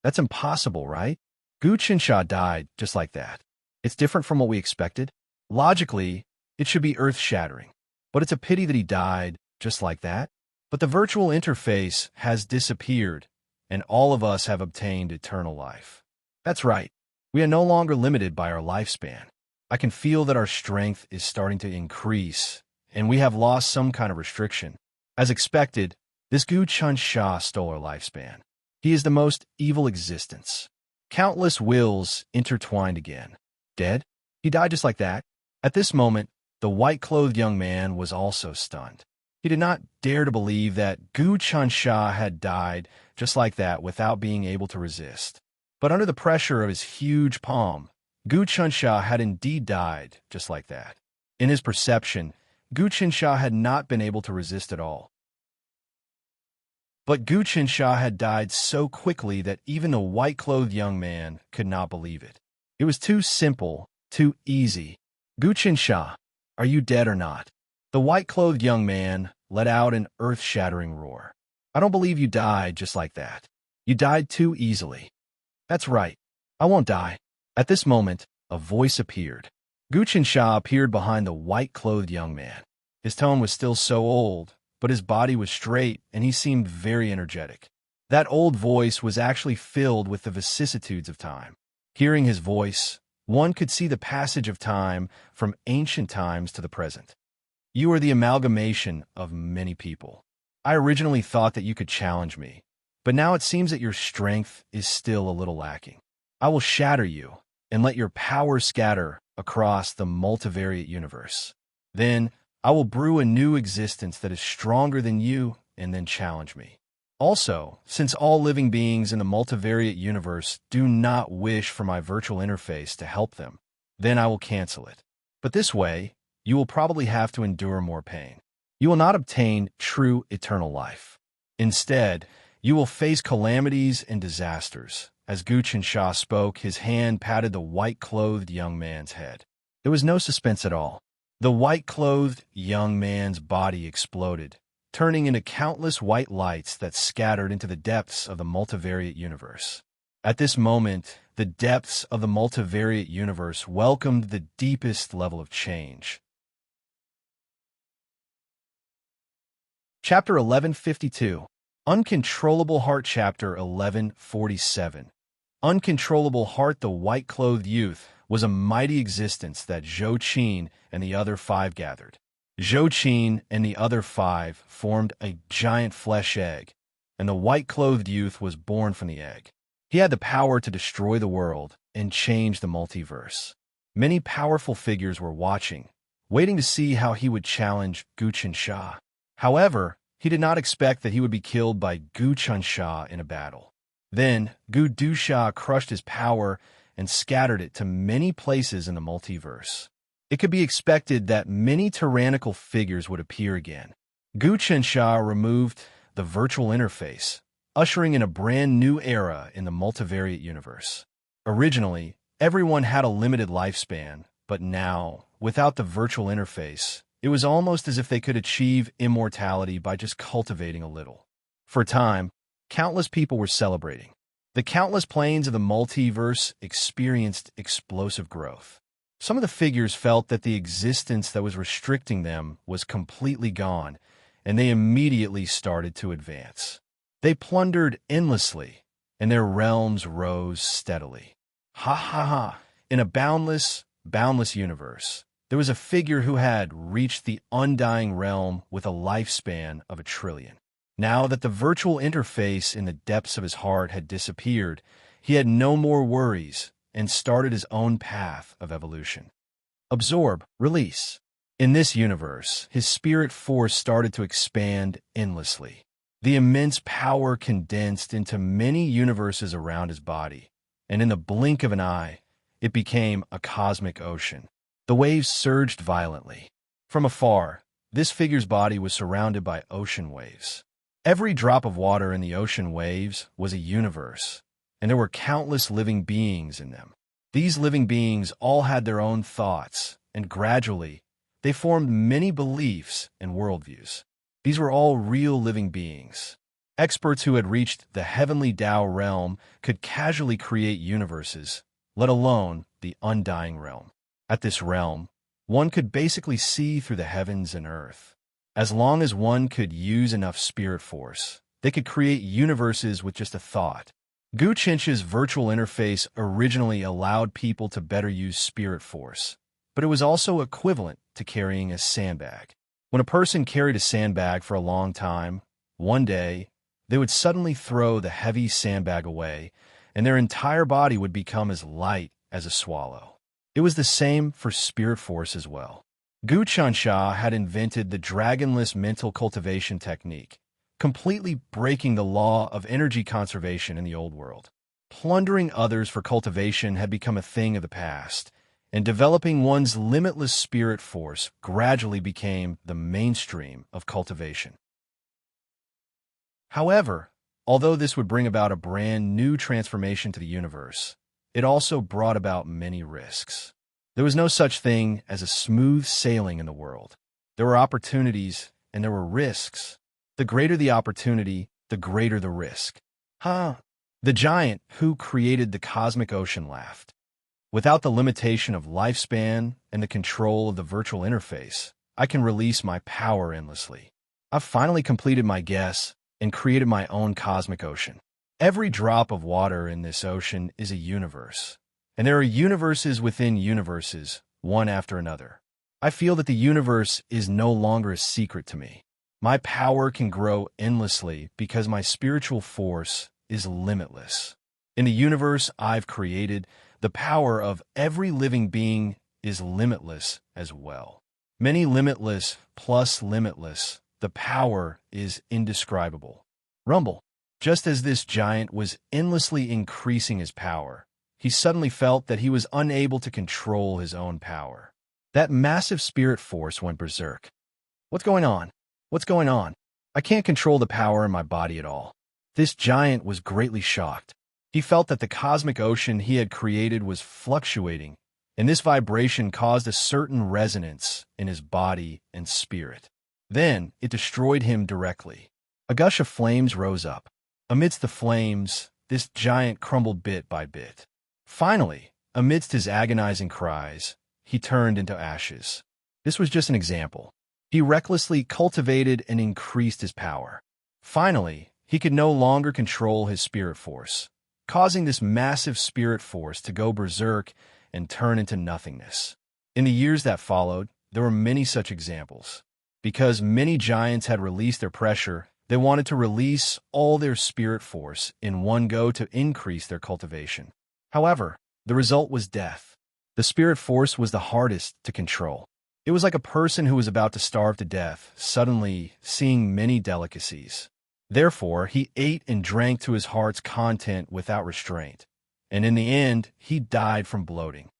That's impossible, right? Gu Chensha died just like that. It's different from what we expected. Logically, it should be earth-shattering. But it's a pity that he died just like that. But the virtual interface has disappeared, and all of us have obtained eternal life. That's right. We are no longer limited by our lifespan. I can feel that our strength is starting to increase, and we have lost some kind of restriction. As expected, this Gu Chensha stole our lifespan. He is the most evil existence. Countless wills intertwined again. Dead? He died just like that. At this moment, the white-clothed young man was also stunned. He did not dare to believe that Gu Chensha had died just like that without being able to resist. But under the pressure of his huge palm, Gu Chensha had indeed died just like that. In his perception, Gu Chensha had not been able to resist at all. But Gu Chensha had died so quickly that even the white-clothed young man could not believe it. It was too simple, too easy. Gu Chensha, are you dead or not? The white-clothed young man let out an earth-shattering roar. I don't believe you died just like that. You died too easily. That's right. I won't die. At this moment, a voice appeared. Gu Chensha appeared behind the white-clothed young man. His tone was still so old, but his body was straight, and he seemed very energetic. That old voice was actually filled with the vicissitudes of time. Hearing his voice, one could see the passage of time from ancient times to the present. You are the amalgamation of many people. I originally thought that you could challenge me, but now it seems that your strength is still a little lacking. I will shatter you and let your power scatter across the multivariate universe. Then I will brew a new existence that is stronger than you and then challenge me. Also, since all living beings in the multivariate universe do not wish for my virtual interface to help them, then I will cancel it. But this way, you will probably have to endure more pain. You will not obtain true eternal life. Instead, you will face calamities and disasters. As Guchen Shah spoke, his hand patted the white-clothed young man's head. There was no suspense at all. The white-clothed young man's body exploded, turning into countless white lights that scattered into the depths of the multivariate universe. At this moment, the depths of the multivariate universe welcomed the deepest level of change. Chapter 1152. Uncontrollable Heart. Chapter 1147. Uncontrollable Heart. The white-clothed youth was a mighty existence that Zhou Qin and the other five gathered. Zhou Qin and the other five formed a giant flesh egg, and the white-clothed youth was born from the egg. He had the power to destroy the world and change the multiverse. Many powerful figures were watching, waiting to see how he would challenge Guchen Shah. However, he did not expect that he would be killed by Guchen Shah in a battle. Then, Gu Du Sha crushed his power and scattered it to many places in the multiverse. It could be expected that many tyrannical figures would appear again. Guchen Shah removed the virtual interface, ushering in a brand new era in the multivariate universe. Originally, everyone had a limited lifespan, but now, without the virtual interface, it was almost as if they could achieve immortality by just cultivating a little. For a time, countless people were celebrating. The countless planes of the multiverse experienced explosive growth. Some of the figures felt that the existence that was restricting them was completely gone, and they immediately started to advance. They plundered endlessly, and their realms rose steadily. Ha ha ha! In a boundless universe, there was a figure who had reached the undying realm with a lifespan of 1 trillion. Now that the virtual interface in the depths of his heart had disappeared, he had no more worries and started his own path of evolution. Absorb, release. In this universe, his spirit force started to expand endlessly. The immense power condensed into many universes around his body, and in the blink of an eye, it became a cosmic ocean. The waves surged violently. From afar, this figure's body was surrounded by ocean waves. Every drop of water in the ocean waves was a universe, and there were countless living beings in them. These living beings all had their own thoughts, and gradually, they formed many beliefs and worldviews. These were all real living beings. Experts who had reached the heavenly Tao realm could casually create universes, let alone the undying realm. At this realm, one could basically see through the heavens and earth. As long as one could use enough spirit force, they could create universes with just a thought. Guchen's virtual interface originally allowed people to better use spirit force, but it was also equivalent to carrying a sandbag. When a person carried a sandbag for a long time, one day, they would suddenly throw the heavy sandbag away, and their entire body would become as light as a swallow. It was the same for spirit force as well. Guchen Shah had invented the dragonless mental cultivation technique, completely breaking the law of energy conservation in the old world. Plundering others for cultivation had become a thing of the past, and developing one's limitless spirit force gradually became the mainstream of cultivation. However, although this would bring about a brand new transformation to the universe, it also brought about many risks. There was no such thing as a smooth sailing in the world. There were opportunities and there were risks. The greater the opportunity, the greater the risk. The giant who created the cosmic ocean laughed. Without the limitation of lifespan and the control of the virtual interface, I can release my power endlessly. I've finally completed my guess and created my own cosmic ocean. Every drop of water in this ocean is a universe, and there are universes within universes, one after another. I feel that the universe is no longer a secret to me. My power can grow endlessly because my spiritual force is limitless. In the universe I've created, the power of every living being is limitless as well. Many limitless plus limitless, the power is indescribable. Rumble. Just as this giant was endlessly increasing his power, he suddenly felt that he was unable to control his own power. That massive spirit force went berserk. What's going on? What's going on? I can't control the power in my body at all. This giant was greatly shocked. He felt that the cosmic ocean he had created was fluctuating, and this vibration caused a certain resonance in his body and spirit. Then it destroyed him directly. A gush of flames rose up. Amidst the flames, this giant crumbled bit by bit. Finally, amidst his agonizing cries, he turned into ashes. This was just an example. He recklessly cultivated and increased his power. Finally, he could no longer control his spirit force, causing this massive spirit force to go berserk and turn into nothingness. In the years that followed, there were many such examples. Because many giants had released their pressure, they wanted to release all their spirit force in one go to increase their cultivation. However, the result was death. The spirit force was the hardest to control. It was like a person who was about to starve to death, suddenly seeing many delicacies. Therefore, he ate and drank to his heart's content without restraint, and in the end, he died from bloating.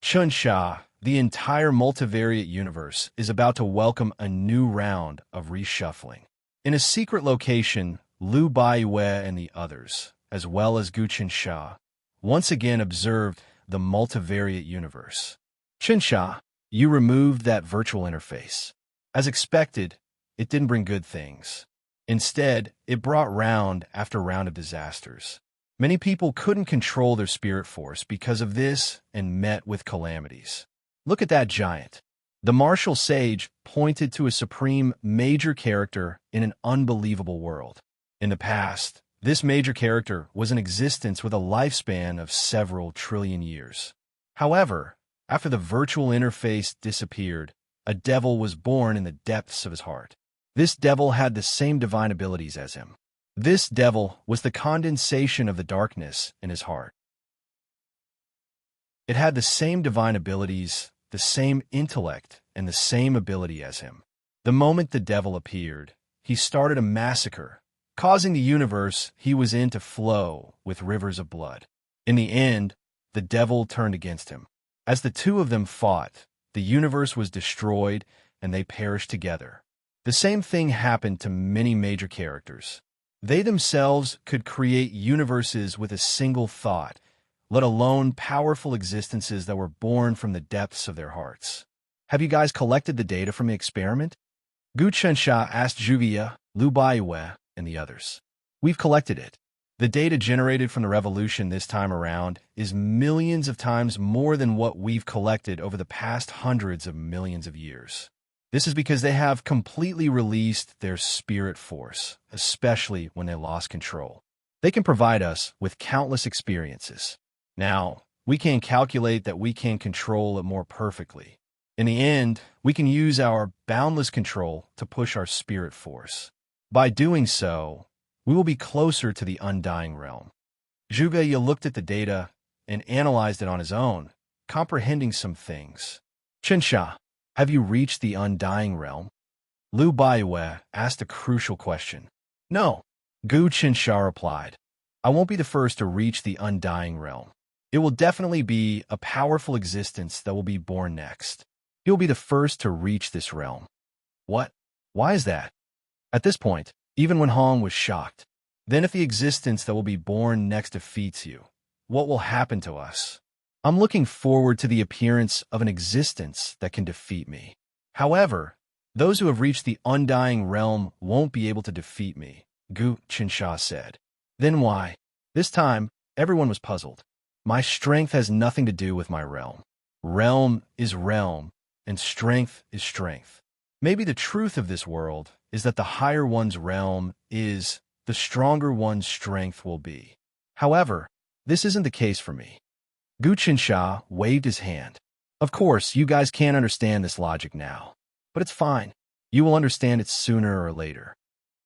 Chunsha, the entire multivariate universe, is about to welcome a new round of reshuffling. In a secret location, Lu Baiwei and the others, as well as Gu Qinsha, once again observed the multivariate universe. Qinsha, you removed that virtual interface. As expected, it didn't bring good things. Instead, it brought round after round of disasters. Many people couldn't control their spirit force because of this and met with calamities. Look at that giant. The martial sage pointed to a supreme major character in an unbelievable world. In the past, this major character was in existence with a lifespan of several trillion years. However, after the virtual interface disappeared, a devil was born in the depths of his heart. This devil had the same divine abilities as him. This devil was the condensation of the darkness in his heart. It had the same divine abilities, the same intellect, and the same ability as him. The moment the devil appeared, he started a massacre, causing the universe he was in to flow with rivers of blood. In the end, the devil turned against him. As the two of them fought, the universe was destroyed and they perished together. The same thing happened to many major characters. They themselves could create universes with a single thought, let alone powerful existences that were born from the depths of their hearts. Have you guys collected the data from the experiment? Gu Chensha asked Juvia, Lu Baiwei, and the others. We've collected it. The data generated from the revolution this time around is millions of times more than what we've collected over the past hundreds of millions of years. This is because they have completely released their spirit force, especially when they lost control. They can provide us with countless experiences. Now, we can calculate that we can control it more perfectly. In the end, we can use our boundless control to push our spirit force. By doing so, we will be closer to the undying realm. Zhuge looked at the data and analyzed it on his own, comprehending some things. Qinsha, have you reached the undying realm? Lu Baiwei asked a crucial question. No, Gu Qinsha replied. I won't be the first to reach the undying realm. It will definitely be a powerful existence that will be born next. He'll be the first to reach this realm. What? Why is that? At this point, even when Hong was shocked. Then if the existence that will be born next defeats you, what will happen to us? I'm looking forward to the appearance of an existence that can defeat me. However, those who have reached the undying realm won't be able to defeat me, Gu Qinsha said. Then why? This time, everyone was puzzled. My strength has nothing to do with my realm. Realm is realm, and strength is strength. Maybe the truth of this world is that the higher one's realm is, the stronger one's strength will be. However, this isn't the case for me. Gu Qinsha waved his hand. Of course, you guys can't understand this logic now. But it's fine. You will understand it sooner or later.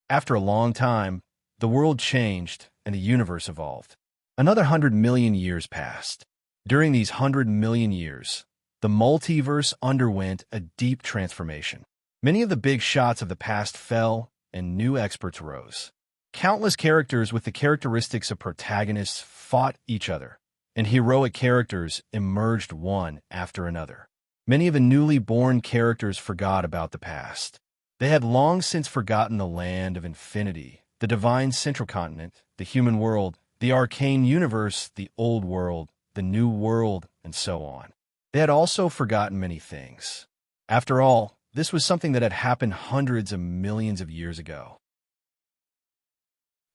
After a long time, the world changed and the universe evolved. Another 100 million years passed. During these 100 million years, the multiverse underwent a deep transformation. Many of the big shots of the past fell, and new experts rose. Countless characters with the characteristics of protagonists fought each other, and heroic characters emerged one after another. Many of the newly born characters forgot about the past. They had long since forgotten the land of infinity, the divine central continent, the human world, the arcane universe, the old world, the new world, and so on. They had also forgotten many things. After all, this was something that had happened hundreds of millions of years ago.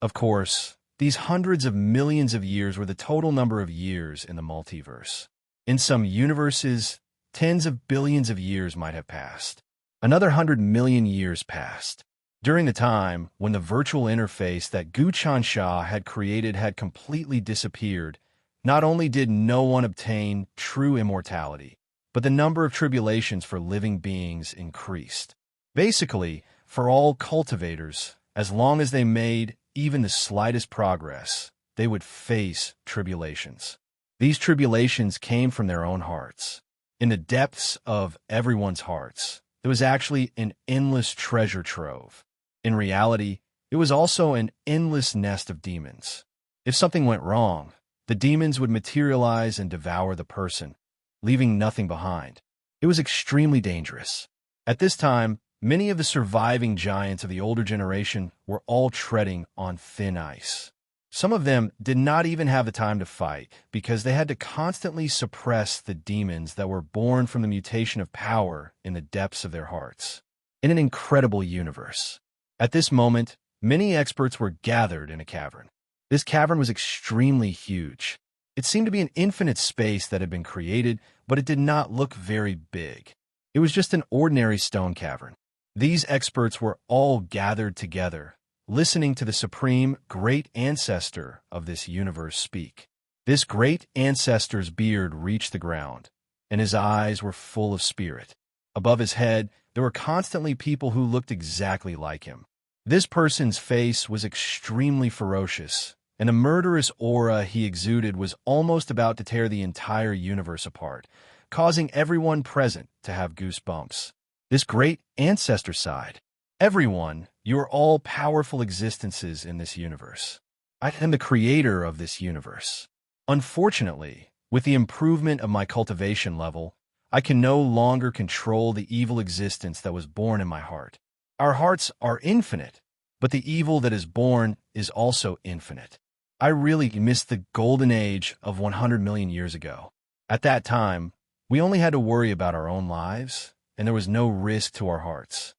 Of course, these hundreds of millions of years were the total number of years in the multiverse. In some universes, tens of billions of years might have passed. Another 100 million years passed. During the time when the virtual interface that Gu Chansha had created had completely disappeared, not only did no one obtain true immortality, but the number of tribulations for living beings increased. Basically, for all cultivators, as long as they made even the slightest progress, they would face tribulations. These tribulations came from their own hearts. In the depths of everyone's hearts, there was actually an endless treasure trove. In reality, it was also an endless nest of demons. If something went wrong, the demons would materialize and devour the person, leaving nothing behind. It was extremely dangerous. At this time, many of the surviving giants of the older generation were all treading on thin ice. Some of them did not even have the time to fight because they had to constantly suppress the demons that were born from the mutation of power in the depths of their hearts. In an incredible universe. At this moment, many experts were gathered in a cavern. This cavern was extremely huge. It seemed to be an infinite space that had been created, but it did not look very big. It was just an ordinary stone cavern. These experts were all gathered together, listening to the supreme great ancestor of this universe speak. This great ancestor's beard reached the ground, and his eyes were full of spirit. Above his head, there were constantly people who looked exactly like him. This person's face was extremely ferocious, and the murderous aura he exuded was almost about to tear the entire universe apart, causing everyone present to have goosebumps. This great ancestor sighed. Everyone, you are all powerful existences in this universe. I am the creator of this universe. Unfortunately, with the improvement of my cultivation level, I can no longer control the evil existence that was born in my heart. Our hearts are infinite, but the evil that is born is also infinite. I really missed the golden age of 100 million years ago. At that time, we only had to worry about our own lives, and there was no risk to our hearts.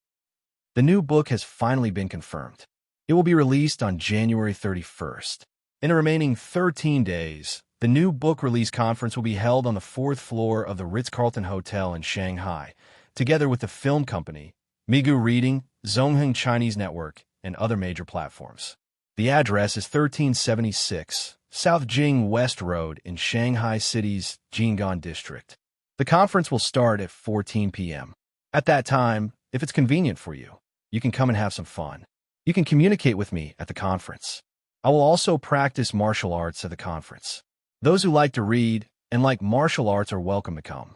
The new book has finally been confirmed. It will be released on January 31st. In the remaining 13 days, the new book release conference will be held on the 4th floor of the Ritz-Carlton Hotel in Shanghai, together with the film company, Migu Reading, Zongheng Chinese Network, and other major platforms. The address is 1376 South Jing West Road in Shanghai City's Jing'an District. The conference will start at 14 p.m. At that time, if it's convenient for you, you can come and have some fun. You can communicate with me at the conference. I will also practice martial arts at the conference. Those who like to read and like martial arts are welcome to come.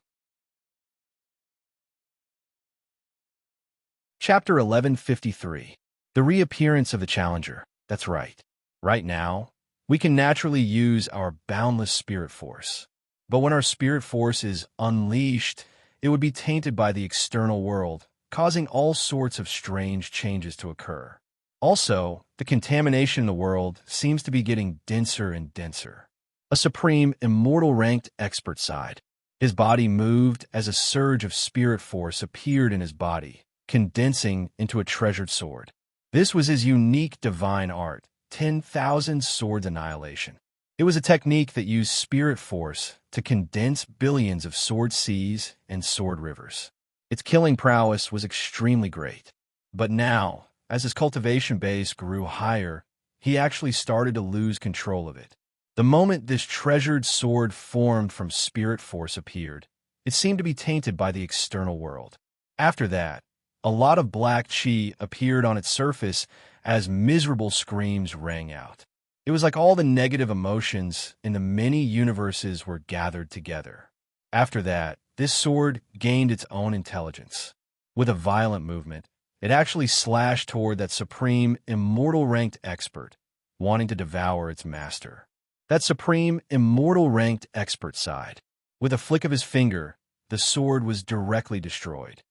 Chapter 1153. The Reappearance of the Challenger. That's right. Right now, we can naturally use our boundless spirit force. But when our spirit force is unleashed, it would be tainted by the external world, causing all sorts of strange changes to occur. Also, the contamination in the world seems to be getting denser and denser. A supreme, immortal ranked expert sighed. His body moved as a surge of spirit force appeared in his body, condensing into a treasured sword. This was his unique divine art, 10,000 Swords Annihilation. It was a technique that used spirit force to condense billions of sword seas and sword rivers. Its killing prowess was extremely great. But now, as his cultivation base grew higher, he actually started to lose control of it. The moment this treasured sword formed from spirit force appeared, it seemed to be tainted by the external world. After that, a lot of black chi appeared on its surface as miserable screams rang out. It was like all the negative emotions in the many universes were gathered together. After that, this sword gained its own intelligence. With a violent movement, it actually slashed toward that supreme, immortal-ranked expert, wanting to devour its master. That supreme, immortal-ranked expert sighed. With a flick of his finger, the sword was directly destroyed.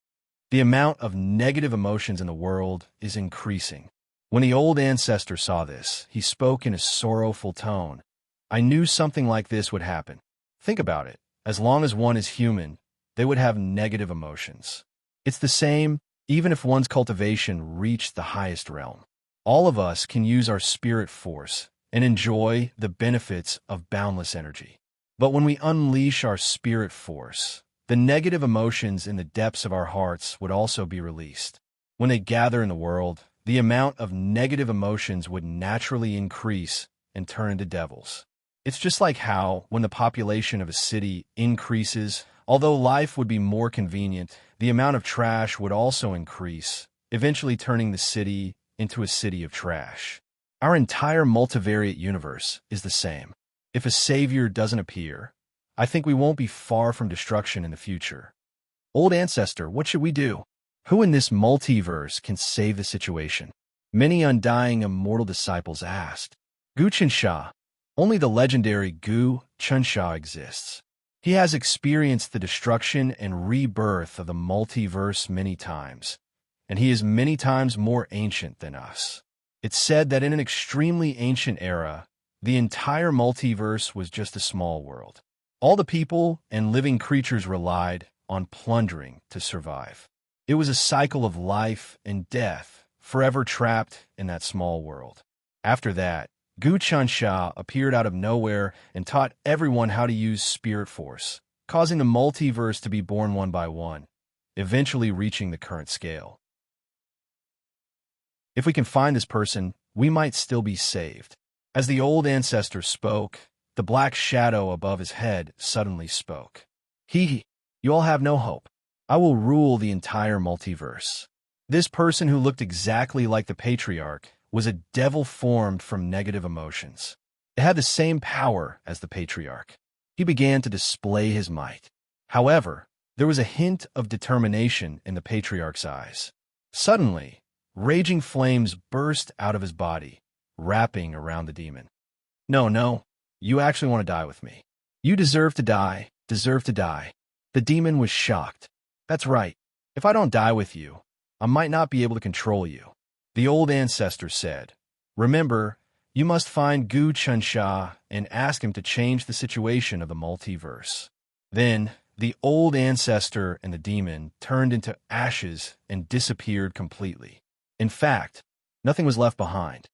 The amount of negative emotions in the world is increasing. When the old ancestor saw this, he spoke in a sorrowful tone. I knew something like this would happen. Think about it. As long as one is human, they would have negative emotions. It's the same, even if one's cultivation reached the highest realm. All of us can use our spirit force and enjoy the benefits of boundless energy. But when we unleash our spirit force, the negative emotions in the depths of our hearts would also be released. When they gather in the world, the amount of negative emotions would naturally increase and turn into devils. It's just like how, when the population of a city increases, although life would be more convenient, the amount of trash would also increase, eventually turning the city into a city of trash. Our entire multivariate universe is the same. If a savior doesn't appear, I think we won't be far from destruction in the future. Old ancestor, what should we do? Who in this multiverse can save the situation? Many undying immortal disciples asked. Gu Qinsha. Only the legendary Gu Qinsha exists. He has experienced the destruction and rebirth of the multiverse many times, and he is many times more ancient than us. It's said that in an extremely ancient era, the entire multiverse was just a small world. All the people and living creatures relied on plundering to survive. It was a cycle of life and death, forever trapped in that small world. After that, Gu Qinsha appeared out of nowhere and taught everyone how to use spirit force, causing the multiverse to be born one by one, eventually reaching the current scale. If we can find this person, we might still be saved. As the old ancestor spoke, the black shadow above his head suddenly spoke. You all have no hope. I will rule the entire multiverse. This person who looked exactly like the patriarch was a devil formed from negative emotions. It had the same power as the patriarch. He began to display his might. However, there was a hint of determination in the patriarch's eyes. Suddenly, raging flames burst out of his body, wrapping around the demon. No, you actually want to die with me. You deserve to die. The demon was shocked. That's right. If I don't die with you, I might not be able to control you. The old ancestor said, remember, you must find Gu Qinsha and ask him to change the situation of the multiverse. Then, the old ancestor and the demon turned into ashes and disappeared completely. In fact, nothing was left behind.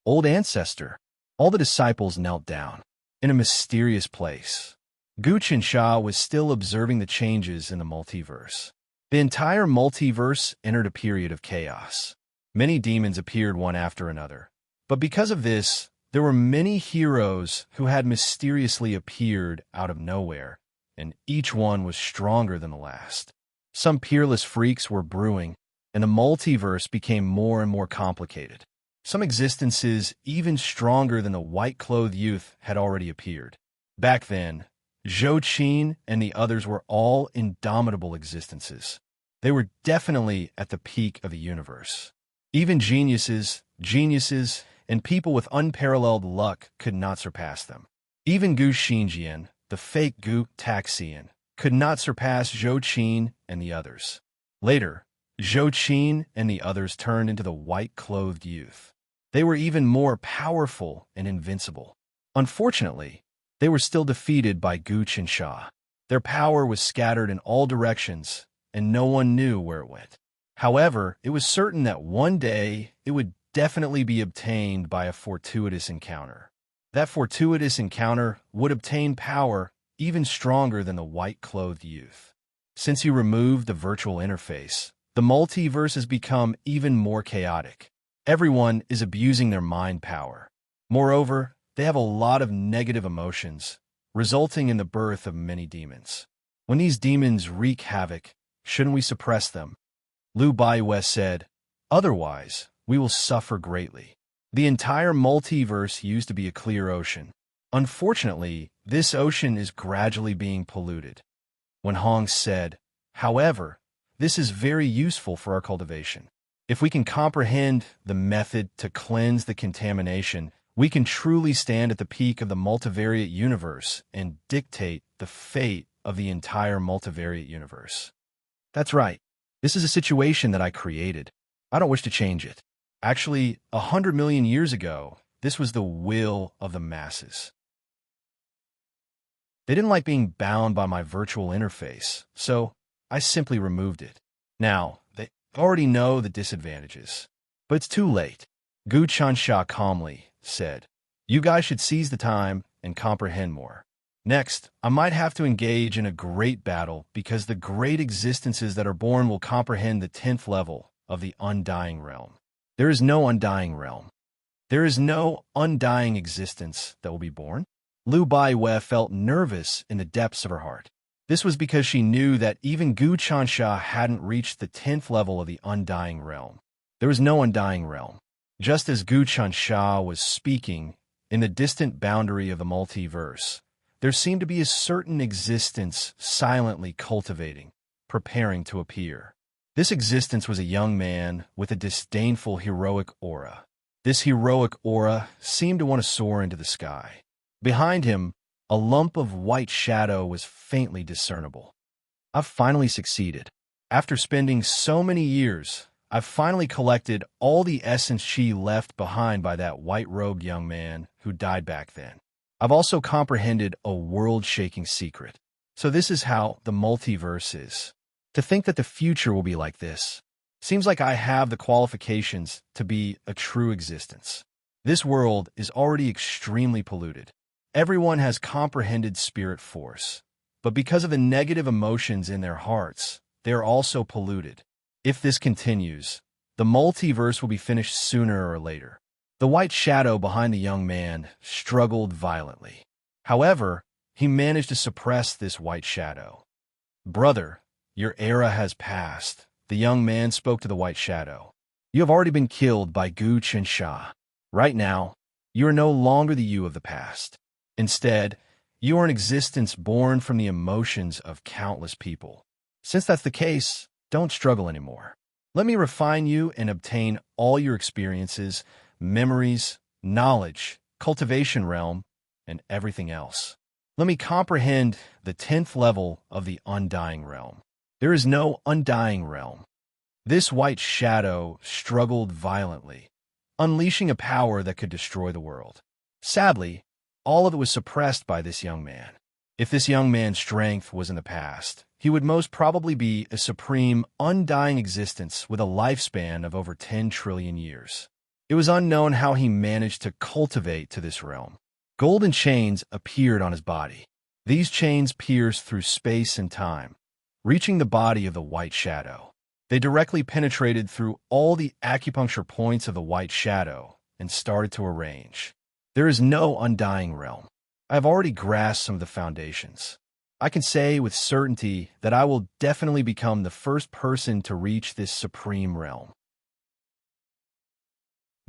Old ancestor, all the disciples knelt down. In a mysterious place, Gu Qinsha was still observing the changes in the multiverse. The entire multiverse entered a period of chaos. Many demons appeared one after another. But because of this, there were many heroes who had mysteriously appeared out of nowhere, and each one was stronger than the last. Some peerless freaks were brewing, and the multiverse became more and more complicated. Some existences even stronger than the white-clothed youth had already appeared. Back then, Zhou Qin and the others were all indomitable existences. They were definitely at the peak of the universe. Even geniuses, and people with unparalleled luck could not surpass them. Even Gu Xinjian, the fake Gu Taxian, could not surpass Zhou Qin and the others. Later, Zhou Qin and the others turned into the white-clothed youth. They were even more powerful and invincible. Unfortunately, they were still defeated by Gu Qinsha. Their power was scattered in all directions, and no one knew where it went. However, it was certain that one day it would definitely be obtained by a fortuitous encounter. That fortuitous encounter would obtain power even stronger than the white-clothed youth. Since you removed the virtual interface, the multiverse has become even more chaotic. Everyone is abusing their mind power. Moreover, they have a lot of negative emotions, resulting in the birth of many demons. When these demons wreak havoc, shouldn't we suppress them? Liu Baiyue said, otherwise, we will suffer greatly. The entire multiverse used to be a clear ocean. Unfortunately, this ocean is gradually being polluted. When Hong said, however, this is very useful for our cultivation. If we can comprehend the method to cleanse the contamination, we can truly stand at the peak of the multivariate universe and dictate the fate of the entire multivariate universe. That's right. This is a situation that I created. I don't wish to change it. Actually, 100 million years ago, this was the will of the masses. They didn't like being bound by my virtual interface, so I simply removed it. Now, they already know the disadvantages. But it's too late. Gu Chansha calmly said, "You guys should seize the time and comprehend more. Next, I might have to engage in a great battle because the great existences that are born will comprehend the 10th level of the undying realm. There is no undying realm. There is no undying existence that will be born." Lu Baiwei felt nervous in the depths of her heart. This was because she knew that even Gu Chansha hadn't reached the 10th level of the undying realm. There was no undying realm. Just as Gu Chansha was speaking, in the distant boundary of the multiverse, there seemed to be a certain existence silently cultivating, preparing to appear. This existence was a young man with a disdainful heroic aura. This heroic aura seemed to want to soar into the sky. Behind him, a lump of white shadow was faintly discernible. I've finally succeeded. After spending so many years, I've finally collected all the essence chi left behind by that white-robed young man who died back then. I've also comprehended a world-shaking secret. So this is how the multiverse is. To think that the future will be like this seems like I have the qualifications to be a true existence. This world is already extremely polluted. Everyone has comprehended spirit force, but because of the negative emotions in their hearts, they are also polluted. If this continues, the multiverse will be finished sooner or later. The white shadow behind the young man struggled violently. However, he managed to suppress this white shadow. "Brother, your era has passed," the young man spoke to the white shadow. "You have already been killed by Gu Chansha. Right now, you are no longer the you of the past. Instead, you are an existence born from the emotions of countless people. Since that's the case, don't struggle anymore. Let me refine you and obtain all your experiences, memories, knowledge, cultivation realm, and everything else. Let me comprehend the 10th level of the undying realm. There is no undying realm." This white shadow struggled violently, unleashing a power that could destroy the world. Sadly, all of it was suppressed by this young man. If this young man's strength was in the past, he would most probably be a supreme, undying existence with a lifespan of over 10 trillion years. It was unknown how he managed to cultivate to this realm. Golden chains appeared on his body. These chains pierced through space and time, reaching the body of the white shadow. They directly penetrated through all the acupuncture points of the white shadow and started to arrange. There is no undying realm. I have already grasped some of the foundations. I can say with certainty that I will definitely become the first person to reach this supreme realm.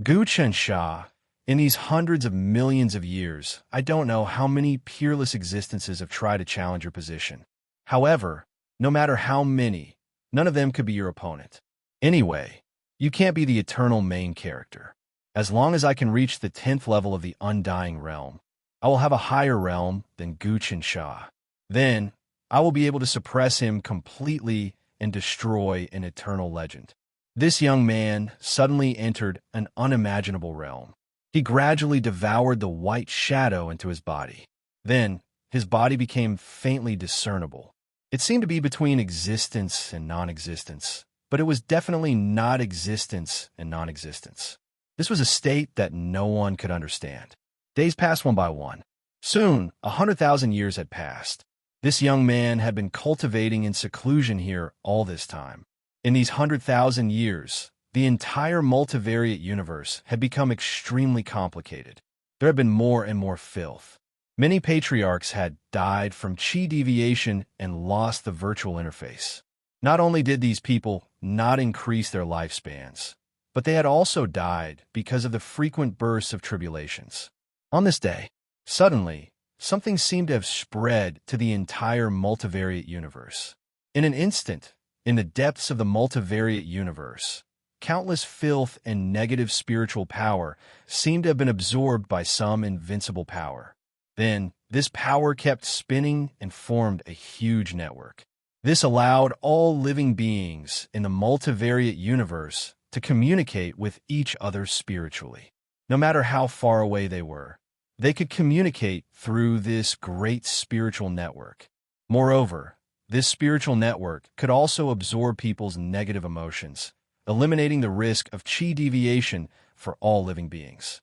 Gu Chansha, in these hundreds of millions of years, I don't know how many peerless existences have tried to challenge your position. However, no matter how many, none of them could be your opponent. Anyway, you can't be the eternal main character. As long as I can reach the 10th level of the undying realm, I will have a higher realm than Gu Chansha. Then, I will be able to suppress him completely and destroy an eternal legend. This young man suddenly entered an unimaginable realm. He gradually devoured the white shadow into his body. Then, his body became faintly discernible. It seemed to be between existence and non-existence, but it was definitely not existence and non-existence. This was a state that no one could understand. Days passed one by one. Soon, 100,000 years had passed. This young man had been cultivating in seclusion here all this time. In these 100,000 years, the entire multivariate universe had become extremely complicated. There had been more and more filth. Many patriarchs had died from chi deviation and lost the virtual interface. Not only did these people not increase their lifespans, but they had also died because of the frequent bursts of tribulations. On this day, suddenly, something seemed to have spread to the entire multivariate universe. In an instant, in the depths of the multivariate universe, countless filth and negative spiritual power seemed to have been absorbed by some invincible power. Then, this power kept spinning and formed a huge network. This allowed all living beings in the multivariate universe to communicate with each other spiritually. No matter how far away they were, they could communicate through this great spiritual network. Moreover, this spiritual network could also absorb people's negative emotions, eliminating the risk of chi deviation for all living beings.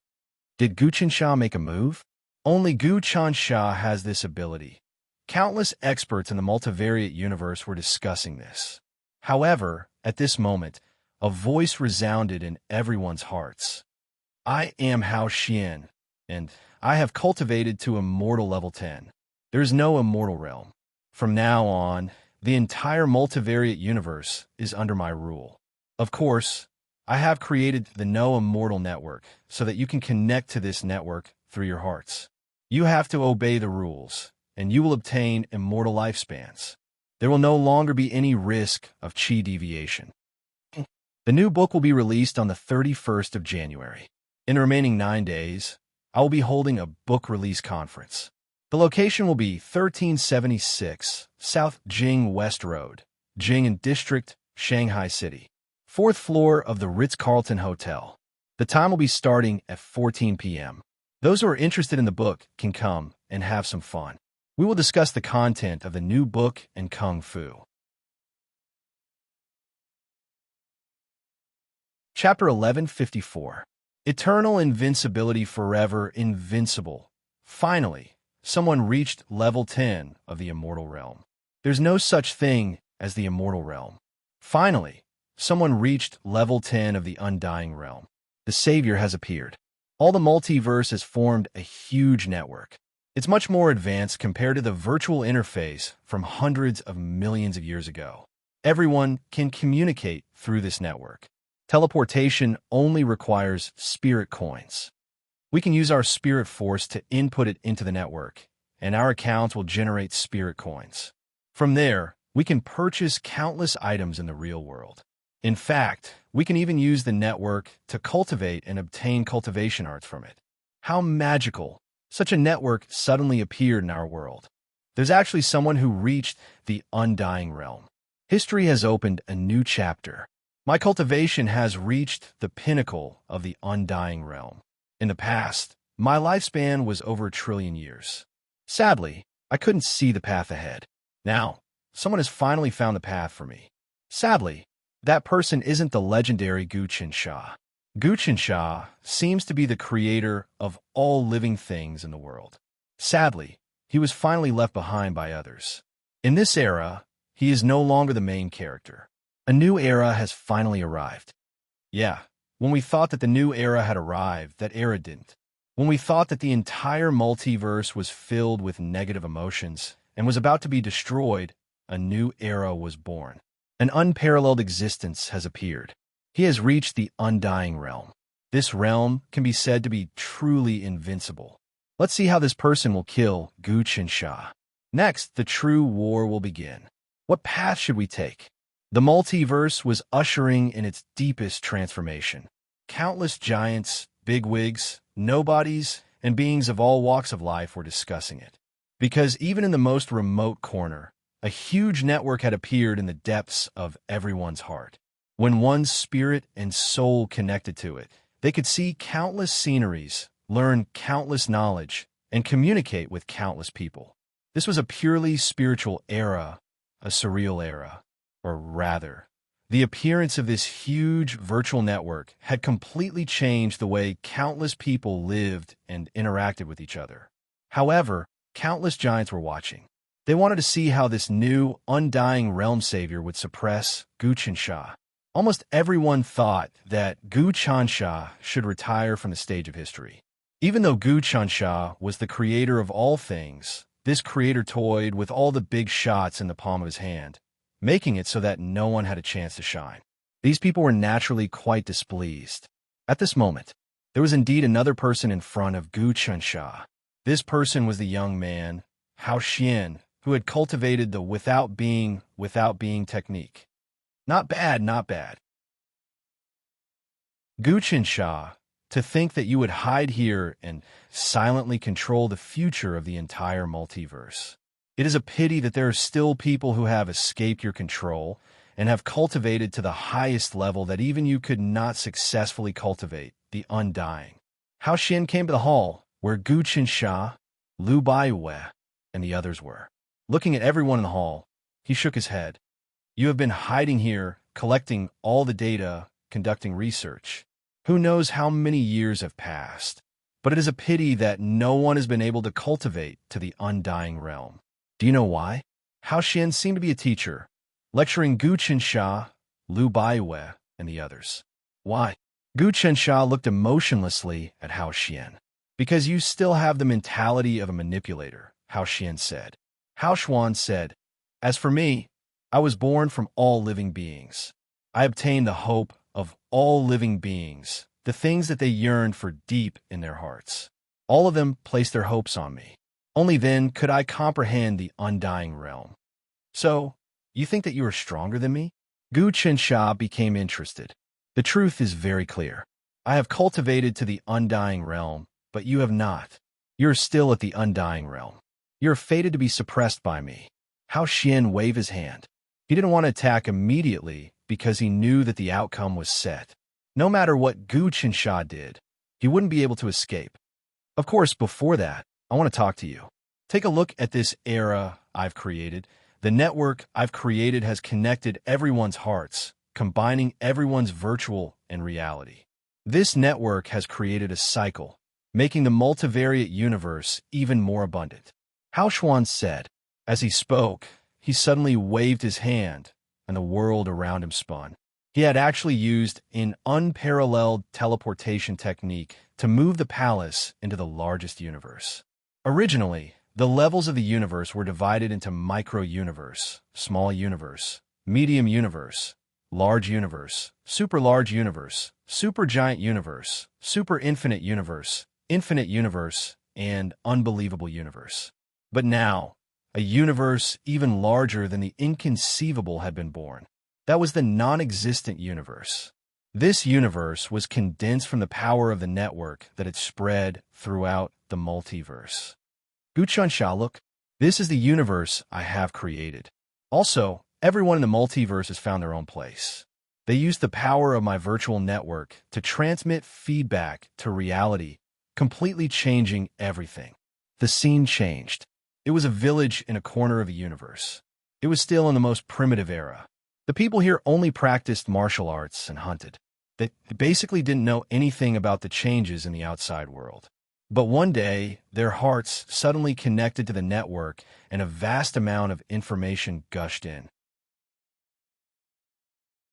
Did Guqinsha make a move? Only Guqinsha has this ability. Countless experts in the multivariate universe were discussing this. However, at this moment, a voice resounded in everyone's hearts. I am Hao Xian, and I have cultivated to immortal level 10. There is no immortal realm. From now on, the entire multivariate universe is under my rule. Of course, I have created the No Immortal Network so that you can connect to this network through your hearts. You have to obey the rules, and you will obtain immortal lifespans. There will no longer be any risk of chi deviation. The new book will be released on the 31st of January. In the remaining 9 days, I will be holding a book release conference. The location will be 1376 South Jing West Road, Jing'an District, Shanghai City. 4th floor of the Ritz-Carlton Hotel. The time will be starting at 14 p.m. Those who are interested in the book can come and have some fun. We will discuss the content of the new book and Kung Fu. Chapter 1154. Eternal Invincibility Forever Invincible. Finally, someone reached level 10 of the Immortal Realm. There's no such thing as the Immortal Realm. Finally, someone reached level 10 of the Undying Realm. The Savior has appeared. All the multiverse has formed a huge network. It's much more advanced compared to the virtual interface from hundreds of millions of years ago. Everyone can communicate through this network. Teleportation only requires spirit coins. We can use our spirit force to input it into the network, and our accounts will generate spirit coins. From there, we can purchase countless items in the real world. In fact, we can even use the network to cultivate and obtain cultivation arts from it. How magical! Such a network suddenly appeared in our world. There's actually someone who reached the Undying Realm. History has opened a new chapter. My cultivation has reached the pinnacle of the Undying Realm. In the past, my lifespan was over 1 trillion years. Sadly, I couldn't see the path ahead. Now, someone has finally found the path for me. Sadly, that person isn't the legendary Guqinsha. Guqinsha seems to be the creator of all living things in the world. Sadly, he was finally left behind by others. In this era, he is no longer the main character. A new era has finally arrived. Yeah, when we thought that the new era had arrived, that era didn't. When we thought that the entire multiverse was filled with negative emotions and was about to be destroyed, a new era was born. An unparalleled existence has appeared. He has reached the Undying Realm. This realm can be said to be truly invincible. Let's see how this person will kill Guqinsha. Next, the true war will begin. What path should we take? The multiverse was ushering in its deepest transformation. Countless giants, bigwigs, nobodies, and beings of all walks of life were discussing it. Because even in the most remote corner, a huge network had appeared in the depths of everyone's heart. When one's spirit and soul connected to it, they could see countless sceneries, learn countless knowledge, and communicate with countless people. This was a purely spiritual era, a surreal era. Or rather, the appearance of this huge virtual network had completely changed the way countless people lived and interacted with each other. However, countless giants were watching. They wanted to see how this new, undying realm savior would suppress Guqinsha. Almost everyone thought that Guqinsha should retire from the stage of history. Even though Guqinsha was the creator of all things, this creator toyed with all the big shots in the palm of his hand, making it so that no one had a chance to shine. These people were naturally quite displeased. At this moment, there was indeed another person in front of Guqinsha. This person was the young man, Hao Xian, who had cultivated the without being technique. Not bad, not bad. Guqinsha, to think that you would hide here and silently control the future of the entire multiverse. It is a pity that there are still people who have escaped your control and have cultivated to the highest level that even you could not successfully cultivate, the undying. Hao Xian came to the hall where Gu Qinsha, Lu Baiwei, and the others were. Looking at everyone in the hall, he shook his head. You have been hiding here, collecting all the data, conducting research. Who knows how many years have passed? But it is a pity that no one has been able to cultivate to the undying realm. Do you know why? Hao Xian seemed to be a teacher, lecturing Gu Qinsha, Lu Baiwei, and the others. Why? Gu Qinsha looked emotionlessly at Hao Xian. Because you still have the mentality of a manipulator, Hao Xian said. Hao Xuan said, As for me, I was born from all living beings. I obtained the hope of all living beings, the things that they yearned for deep in their hearts. All of them placed their hopes on me. Only then could I comprehend the undying realm. So, you think that you are stronger than me? Gu Qinsha became interested. The truth is very clear. I have cultivated to the undying realm, but you have not. You are still at the undying realm. You are fated to be suppressed by me. Hao Xian waved his hand. He didn't want to attack immediately because he knew that the outcome was set. No matter what Gu Qinsha did, he wouldn't be able to escape. Of course, before that, I want to talk to you. Take a look at this era I've created. The network I've created has connected everyone's hearts, combining everyone's virtual and reality. This network has created a cycle, making the multivariate universe even more abundant. Hao Xuan said. As he spoke, he suddenly waved his hand, and the world around him spun. He had actually used an unparalleled teleportation technique to move the palace into the largest universe. Originally, the levels of the universe were divided into micro-universe, small universe, medium universe, large universe, super giant universe, super infinite universe, and unbelievable universe. But now, a universe even larger than the inconceivable had been born. That was the non-existent universe. This universe was condensed from the power of the network that had spread throughout the multiverse. Gu Qinsha, look, this is the universe I have created. Also, everyone in the multiverse has found their own place. They used the power of my virtual network to transmit feedback to reality, completely changing everything. The scene changed. It was a village in a corner of a universe. It was still in the most primitive era. The people here only practiced martial arts and hunted. They basically didn't know anything about the changes in the outside world. But one day, their hearts suddenly connected to the network and a vast amount of information gushed in.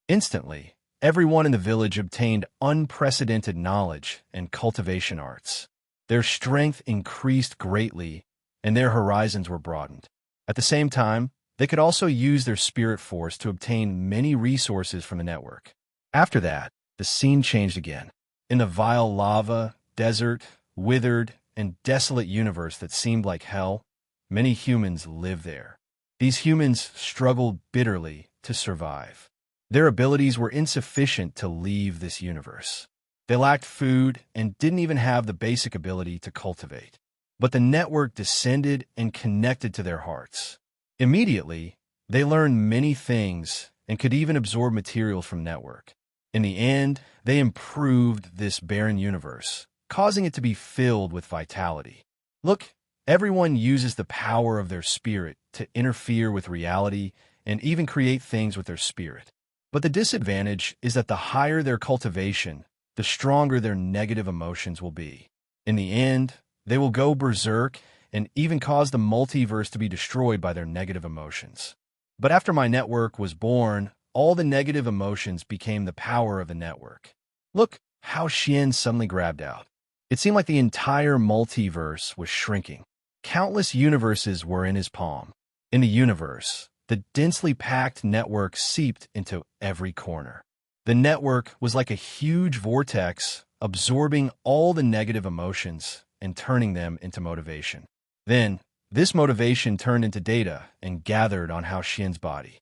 Instantly, everyone in the village obtained unprecedented knowledge and cultivation arts. Their strength increased greatly, and their horizons were broadened. At the same time, they could also use their spirit force to obtain many resources from the network. After that, the scene changed again. In the vile lava, desert, withered, and desolate universe that seemed like hell, many humans lived there. These humans struggled bitterly to survive. Their abilities were insufficient to leave this universe. They lacked food and didn't even have the basic ability to cultivate. But the network descended and connected to their hearts. Immediately, they learned many things and could even absorb materials from the network. In the end, they improved this barren universe, causing it to be filled with vitality. Look, everyone uses the power of their spirit to interfere with reality and even create things with their spirit. But the disadvantage is that the higher their cultivation, the stronger their negative emotions will be. In the end, they will go berserk and even cause the multiverse to be destroyed by their negative emotions. But after my network was born, all the negative emotions became the power of the network. Look how Xian suddenly grabbed out. It seemed like the entire multiverse was shrinking. Countless universes were in his palm. In the universe, the densely packed network seeped into every corner. The network was like a huge vortex, absorbing all the negative emotions and turning them into motivation. Then, this motivation turned into data and gathered on Hao Xian's body.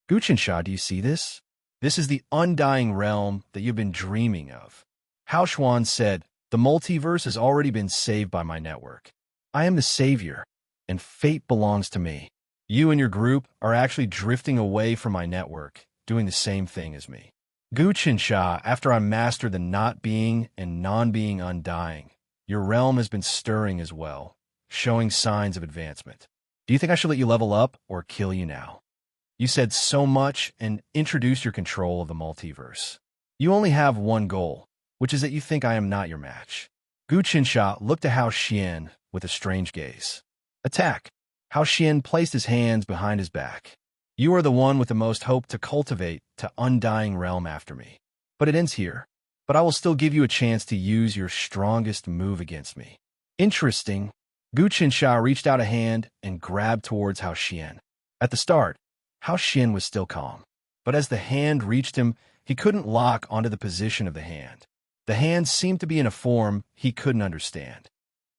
Gu Qinsha, do you see this? This is the undying realm that you've been dreaming of. Hao Xuan said, the multiverse has already been saved by my network. I am the savior. and fate belongs to me. You and your group are actually drifting away from my network, doing the same thing as me. Gu Qinsha, after I mastered the not being and non-being undying, your realm has been stirring as well, showing signs of advancement. Do you think I should let you level up or kill you now? You said so much and introduced your control of the multiverse. You only have one goal, which is that you think I am not your match. Gu Qinsha looked at Hao Xian with a strange gaze. Attack! Hao Xian placed his hands behind his back. You are the one with the most hope to cultivate to undying realm after me. But it ends here. But I will still give you a chance to use your strongest move against me. Interesting. Gu Qinsha reached out a hand and grabbed towards Hao Xian. At the start, Hao Xian was still calm. But as the hand reached him, he couldn't lock onto the position of the hand. The hand seemed to be in a form he couldn't understand.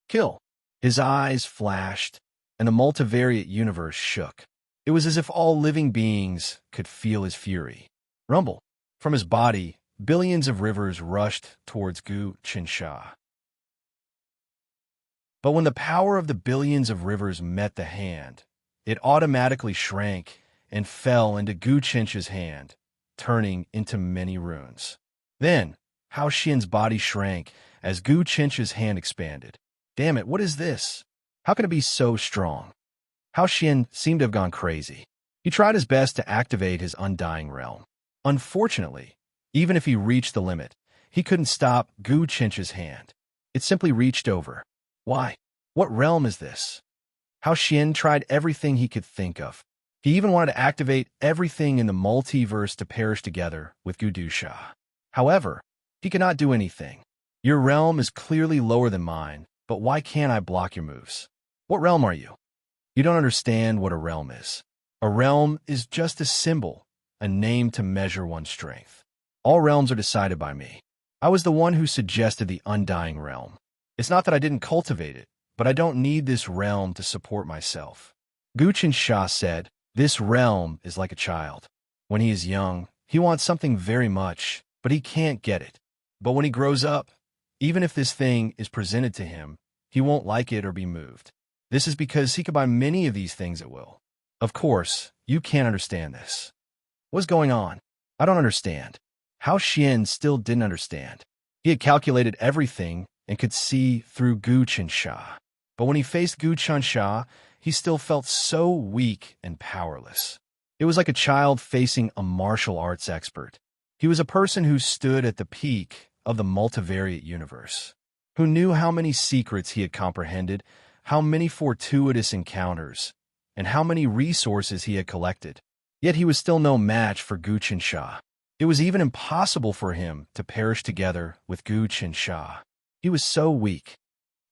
Kill. His eyes flashed, and the multivariate universe shook. It was as if all living beings could feel his fury. Rumble. From his body, billions of rivers rushed towards Gu Qinsha. But when the power of the billions of rivers met the hand, it automatically shrank and fell into Gu Qinsha's hand, turning into many runes. Then, Hao Xian's body shrank as Gu Qinsha's hand expanded. Damn it, what is this? How can it be so strong? Hao Xian seemed to have gone crazy. He tried his best to activate his undying realm. Unfortunately, even if he reached the limit, he couldn't stop Gu Qinsha's hand. It simply reached over. Why? What realm is this? Hao Xian tried everything he could think of. He even wanted to activate everything in the multiverse to perish together with Gu Dusha. However, he could not do anything. Your realm is clearly lower than mine, but why can't I block your moves? What realm are you? You don't understand what a realm is. A realm is just a symbol, a name to measure one's strength. All realms are decided by me. I was the one who suggested the undying realm. It's not that I didn't cultivate it, but I don't need this realm to support myself. Gu Qinsha said, this realm is like a child. When he is young, he wants something very much, but he can't get it. But when he grows up, even if this thing is presented to him, he won't like it or be moved. This is because he could buy many of these things at will. Of course, you can't understand this. What's going on? I don't understand. Hao Xian still didn't understand. He had calculated everything and could see through Gu Qinsha. But when he faced Gu Qinsha, he still felt so weak and powerless. It was like a child facing a martial arts expert. He was a person who stood at the peak of the multivariate universe, who knew how many secrets he had comprehended, how many fortuitous encounters, and how many resources he had collected. Yet he was still no match for Gu Qinsha. It was even impossible for him to perish together with Gu Qinsha. He was so weak.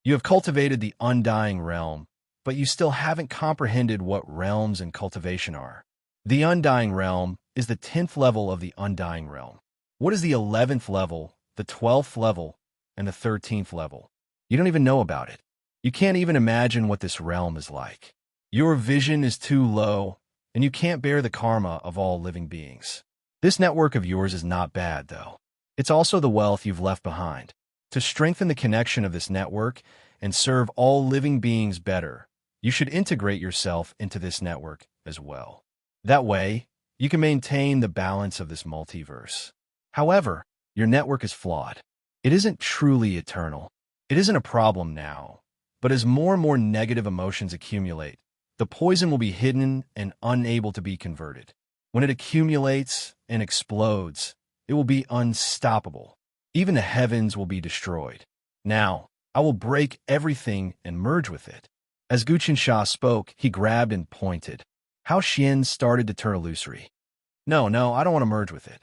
You have cultivated the undying realm, but you still haven't comprehended what realms and cultivation are. The undying realm is the 10th level of the undying realm. What is the 11th level, the 12th level, and the 13th level? You don't even know about it. You can't even imagine what this realm is like. Your vision is too low, and you can't bear the karma of all living beings. This network of yours is not bad, though. It's also the wealth you've left behind. To strengthen the connection of this network and serve all living beings better, you should integrate yourself into this network as well. That way, you can maintain the balance of this multiverse. However, your network is flawed. It isn't truly eternal. It isn't a problem now, but as more and more negative emotions accumulate, the poison will be hidden and unable to be converted. When it accumulates and explodes, it will be unstoppable. Even the heavens will be destroyed. Now, I will break everything and merge with it. As Gu Qinsha spoke, he grabbed and pointed. Hao Xian started to turn illusory. No, I don't want to merge with it.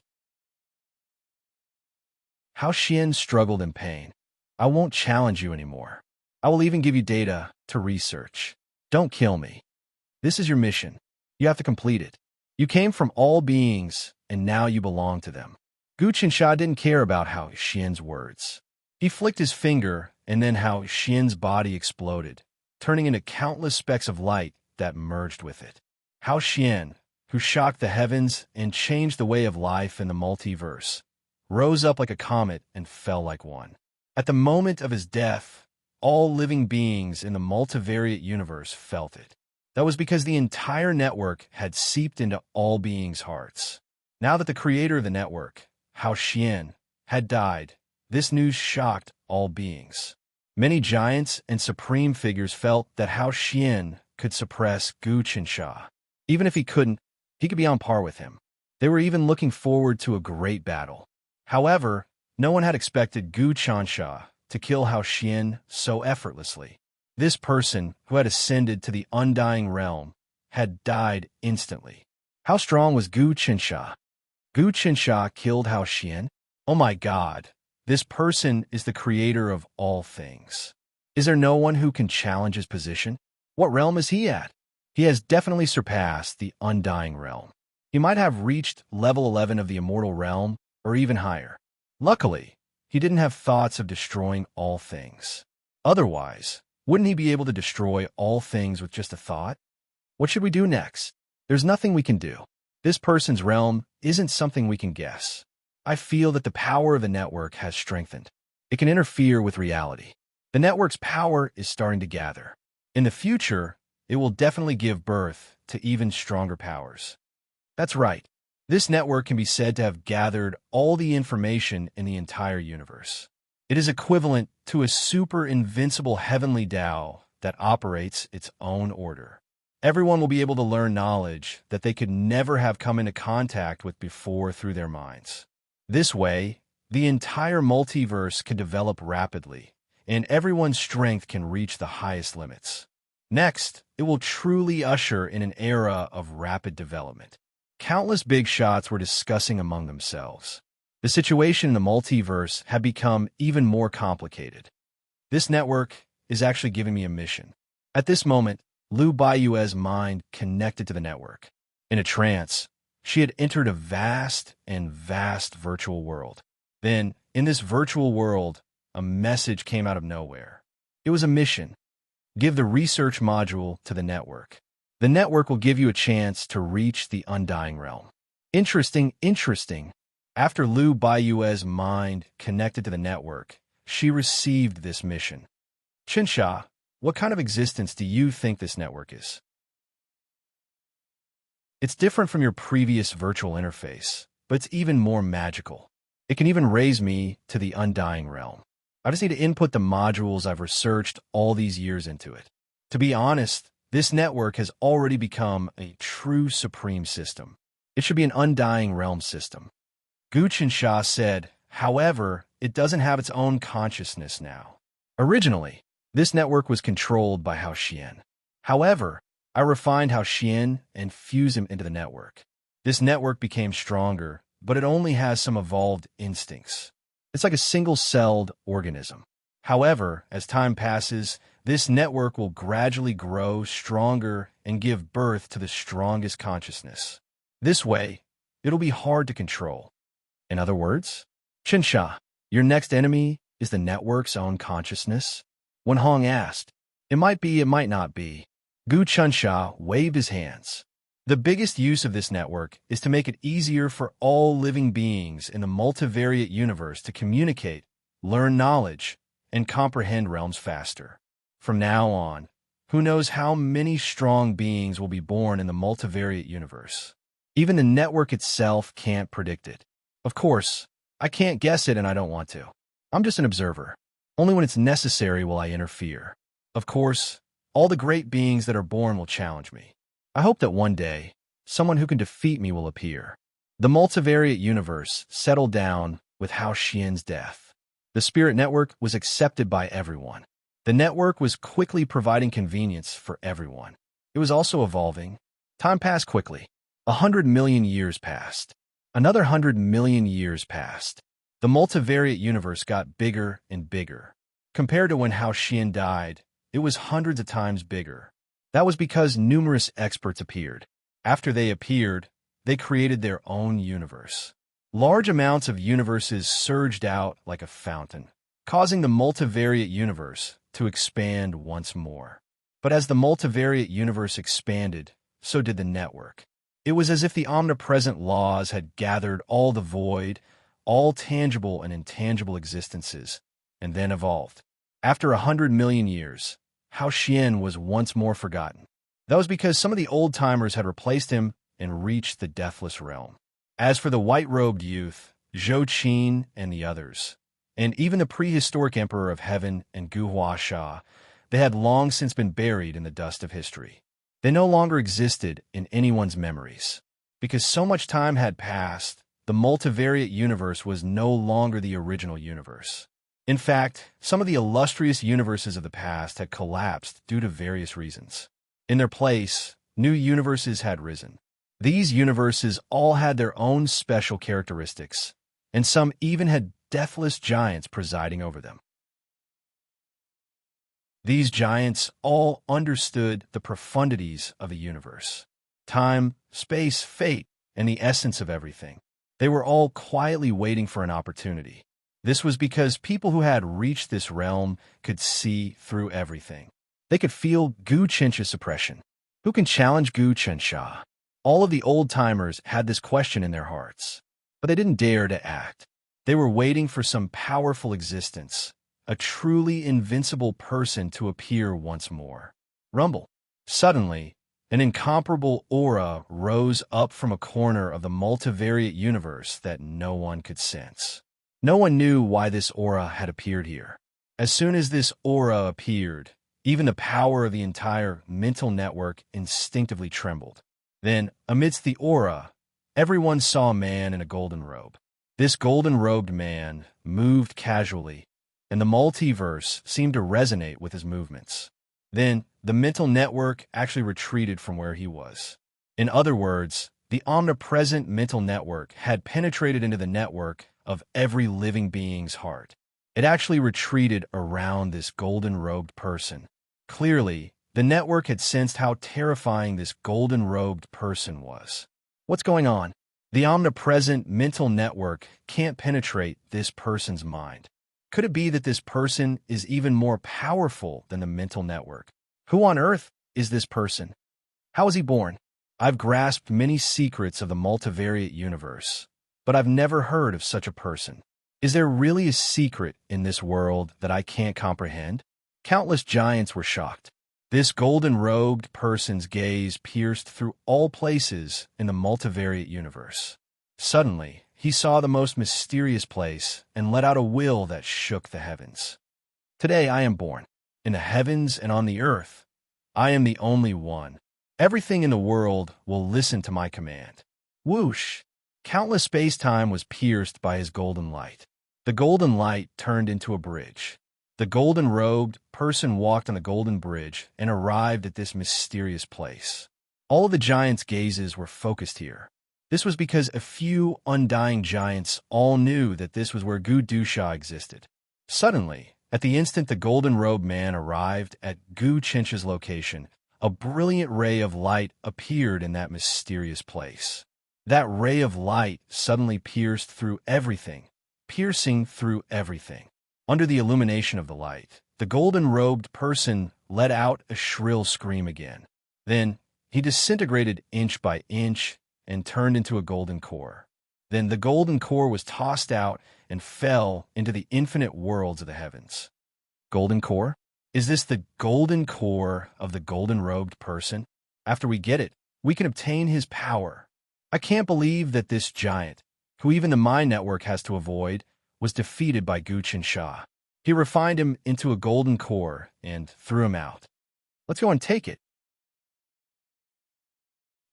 Hao Xian struggled in pain. I won't challenge you anymore. I will even give you data to research. Don't kill me. This is your mission. You have to complete it. You came from all beings, and now you belong to them. Gu Qinsha didn't care about Hao Xian's words. He flicked his finger, and then Hao Xian's body exploded, turning into countless specks of light that merged with it. Hao Xian, who shocked the heavens and changed the way of life in the multiverse, rose up like a comet and fell like one. At the moment of his death, all living beings in the multivariate universe felt it. That was because the entire network had seeped into all beings' hearts. Now that the creator of the network, Hao Xian, had died, this news shocked all beings. Many giants and supreme figures felt that Hao Xian could suppress Gu Qinsha. Even if he couldn't, he could be on par with him. They were even looking forward to a great battle. However, no one had expected Gu Qinsha to kill Hao Xian so effortlessly. This person, who had ascended to the undying realm, had died instantly. How strong was Gu Qinsha? Gu Qinsha killed Hao Xian? Oh my God, this person is the creator of all things. Is there no one who can challenge his position? What realm is he at? He has definitely surpassed the undying realm. He might have reached level 11 of the immortal realm, or even higher. Luckily, he didn't have thoughts of destroying all things. Otherwise, wouldn't he be able to destroy all things with just a thought? What should we do next? There's nothing we can do. This person's realm isn't something we can guess. I feel that the power of the network has strengthened. It can interfere with reality. The network's power is starting to gather. In the future, it will definitely give birth to even stronger powers. That's right. This network can be said to have gathered all the information in the entire universe. It is equivalent to a super invincible heavenly Tao that operates its own order. Everyone will be able to learn knowledge that they could never have come into contact with before through their minds. This way, the entire multiverse can develop rapidly, and everyone's strength can reach the highest limits. Next, it will truly usher in an era of rapid development. Countless big shots were discussing among themselves. The situation in the multiverse had become even more complicated. This network is actually giving me a mission. At this moment, Lu Baiyue's mind connected to the network. In a trance, she had entered a vast virtual world. Then, in this virtual world, a message came out of nowhere. It was a mission. Give the research module to the network. The network will give you a chance to reach the undying realm. Interesting. After Lu Baiyue's mind connected to the network, she received this mission. Qinsha, what kind of existence do you think this network is? It's different from your previous virtual interface, but it's even more magical. It can even raise me to the undying realm. I just need to input the modules I've researched all these years into it. To be honest, this network has already become a true supreme system. It should be an undying realm system. Gu Qinsha said, however, it doesn't have its own consciousness now. Originally, this network was controlled by Hao Xian. However, I refined Hao Xian and fused him into the network. This network became stronger, but it only has some evolved instincts. It's like a single-celled organism. However, as time passes, this network will gradually grow stronger and give birth to the strongest consciousness. This way, it'll be hard to control. In other words, Qinsha, your next enemy is the network's own consciousness? When Hong asked, it might be, it might not be, Gu Qinsha waved his hands. The biggest use of this network is to make it easier for all living beings in the multivariate universe to communicate, learn knowledge, and comprehend realms faster. From now on, who knows how many strong beings will be born in the multivariate universe? Even the network itself can't predict it. Of course, I can't guess it and I don't want to. I'm just an observer. Only when it's necessary will I interfere. Of course, all the great beings that are born will challenge me. I hope that one day, someone who can defeat me will appear. The multivariate universe settled down with Hao Xian's death. The spirit network was accepted by everyone. The network was quickly providing convenience for everyone. It was also evolving. Time passed quickly. 100 million years passed. Another 100 million years passed. The multivariate universe got bigger and bigger. Compared to when Hao Xian died, it was hundreds of times bigger. That was because numerous experts appeared. After they appeared, they created their own universe. Large amounts of universes surged out like a fountain, causing the multivariate universe to expand once more. But as the multivariate universe expanded, so did the network. It was as if the omnipresent laws had gathered all the void, all tangible and intangible existences, and then evolved. After 100 million years, Hao Xian was once more forgotten. That was because some of the old-timers had replaced him and reached the deathless realm. As for the white-robed youth, Zhou Qin and the others, and even the prehistoric emperor of heaven and Gu Huasha, they had long since been buried in the dust of history. They no longer existed in anyone's memories. Because so much time had passed, the multivariate universe was no longer the original universe. In fact, some of the illustrious universes of the past had collapsed due to various reasons. In their place, new universes had risen. These universes all had their own special characteristics, and some even had deathless giants presiding over them. These giants all understood the profundities of the universe. Time, space, fate, and the essence of everything. They were all quietly waiting for an opportunity. This was because people who had reached this realm could see through everything. They could feel Gu Qinsh's suppression. Who can challenge Gu Qinsha? All of the old-timers had this question in their hearts, but they didn't dare to act. They were waiting for some powerful existence, a truly invincible person to appear once more. Rumble. Suddenly, an incomparable aura rose up from a corner of the multivariate universe that no one could sense. No one knew why this aura had appeared here. As soon as this aura appeared, even the power of the entire mental network instinctively trembled. Then, amidst the aura, everyone saw a man in a golden robe. This golden-robed man moved casually, and the multiverse seemed to resonate with his movements. Then, the mental network actually retreated from where he was. In other words, the omnipresent mental network had penetrated into the network of every living being's heart. It actually retreated around this golden-robed person. Clearly, the network had sensed how terrifying this golden-robed person was. What's going on? The omnipresent mental network can't penetrate this person's mind. Could it be that this person is even more powerful than the mental network? Who on earth is this person? How was he born? I've grasped many secrets of the multivariate universe, but I've never heard of such a person. Is there really a secret in this world that I can't comprehend? Countless giants were shocked. This golden-robed person's gaze pierced through all places in the multivariate universe. Suddenly, he saw the most mysterious place and let out a will that shook the heavens. Today I am born. In the heavens and on the earth, I am the only one. Everything in the world will listen to my command. Whoosh! Countless space-time was pierced by his golden light. The golden light turned into a bridge. The golden-robed person walked on the golden bridge and arrived at this mysterious place. All of the giants' gazes were focused here. This was because a few undying giants all knew that this was where Gu Dusha existed. Suddenly, at the instant the golden-robed man arrived at Gu Qinsh's location, a brilliant ray of light appeared in that mysterious place. That ray of light suddenly pierced through everything, piercing through everything. Under the illumination of the light, the golden-robed person let out a shrill scream again. Then, he disintegrated inch by inch and turned into a golden core. Then the golden core was tossed out and fell into the infinite worlds of the heavens. Golden core? Is this the golden core of the golden-robed person? After we get it, we can obtain his power. I can't believe that this giant, who even the mind network has to avoid, was defeated by Gu Qinsha. He refined him into a golden core and threw him out. Let's go and take it.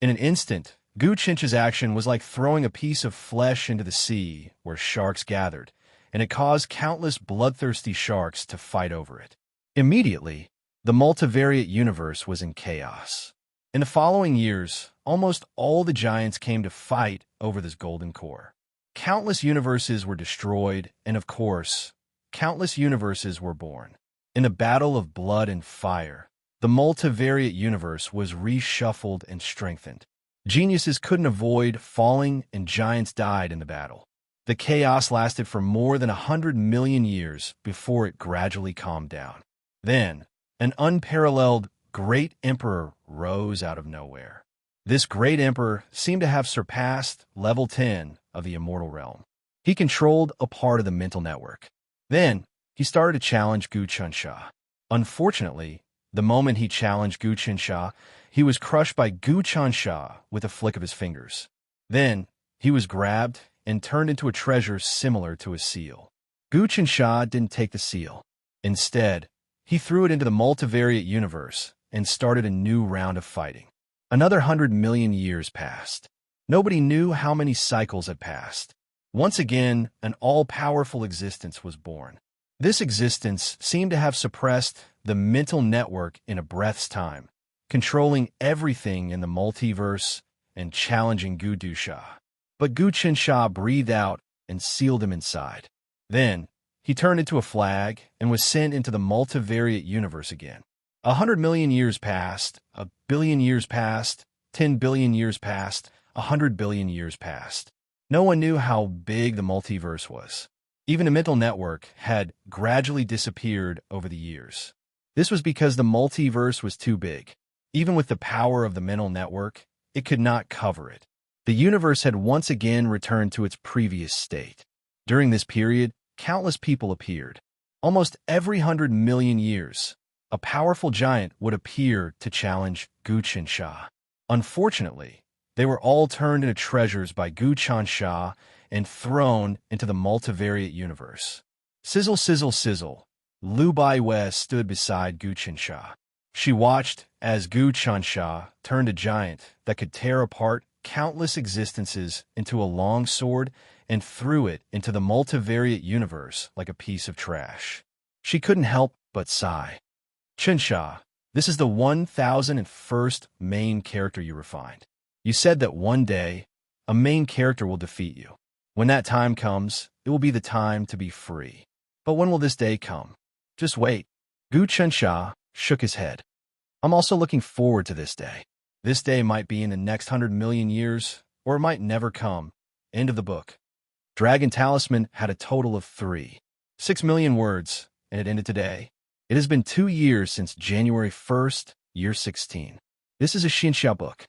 In an instant, Gu Qinsha's action was like throwing a piece of flesh into the sea where sharks gathered, and it caused countless bloodthirsty sharks to fight over it. Immediately, the multivariate universe was in chaos. In the following years, almost all the giants came to fight over this golden core. Countless universes were destroyed, and of course, countless universes were born. In a battle of blood and fire, the multivariate universe was reshuffled and strengthened. Geniuses couldn't avoid falling, and giants died in the battle. The chaos lasted for more than 100 million years before it gradually calmed down. Then, an unparalleled great emperor rose out of nowhere. This great emperor seemed to have surpassed level 10 of the immortal realm. He controlled a part of the mental network. Then, he started to challenge Gu Chunsha. Unfortunately, the moment he challenged Gu Chunsha, he was crushed by Gu Chunsha with a flick of his fingers. Then, he was grabbed and turned into a treasure similar to a seal. Gu Chunsha didn't take the seal. Instead, he threw it into the multivariate universe and started a new round of fighting. Another 100 million years passed. Nobody knew how many cycles had passed. Once again, an all-powerful existence was born. This existence seemed to have suppressed the mental network in a breath's time, controlling everything in the multiverse and challenging Gu Dusha. But Gu Chunsha breathed out and sealed him inside. Then, he turned into a flag and was sent into the multivariate universe again. 100 million years passed, 1 billion years passed, 10 billion years passed, 100 billion years passed. No one knew how big the multiverse was. Even the mental network had gradually disappeared over the years. This was because the multiverse was too big. Even with the power of the mental network, it could not cover it. The universe had once again returned to its previous state. During this period, countless people appeared. Almost every 100 million years, a powerful giant would appear to challenge Gu Chunsha. Unfortunately, they were all turned into treasures by Gu Chunsha and thrown into the multivariate universe. Sizzle, sizzle, sizzle. Lu Baiwei stood beside Gu Chunsha. She watched as Gu Chunsha turned a giant that could tear apart countless existences into a long sword and threw it into the multivariate universe like a piece of trash. She couldn't help but sigh. Chunsha, this is the 1001st main character you refined. You said that one day, a main character will defeat you. When that time comes, it will be the time to be free. But when will this day come? Just wait. Gu Chunsha shook his head. I'm also looking forward to this day. This day might be in the next 100 million years, or it might never come. End of the book. Dragon Talisman had a total of 6 million words, and it ended today. It has been 2 years since January 1st, year 16. This is a Xianxia book.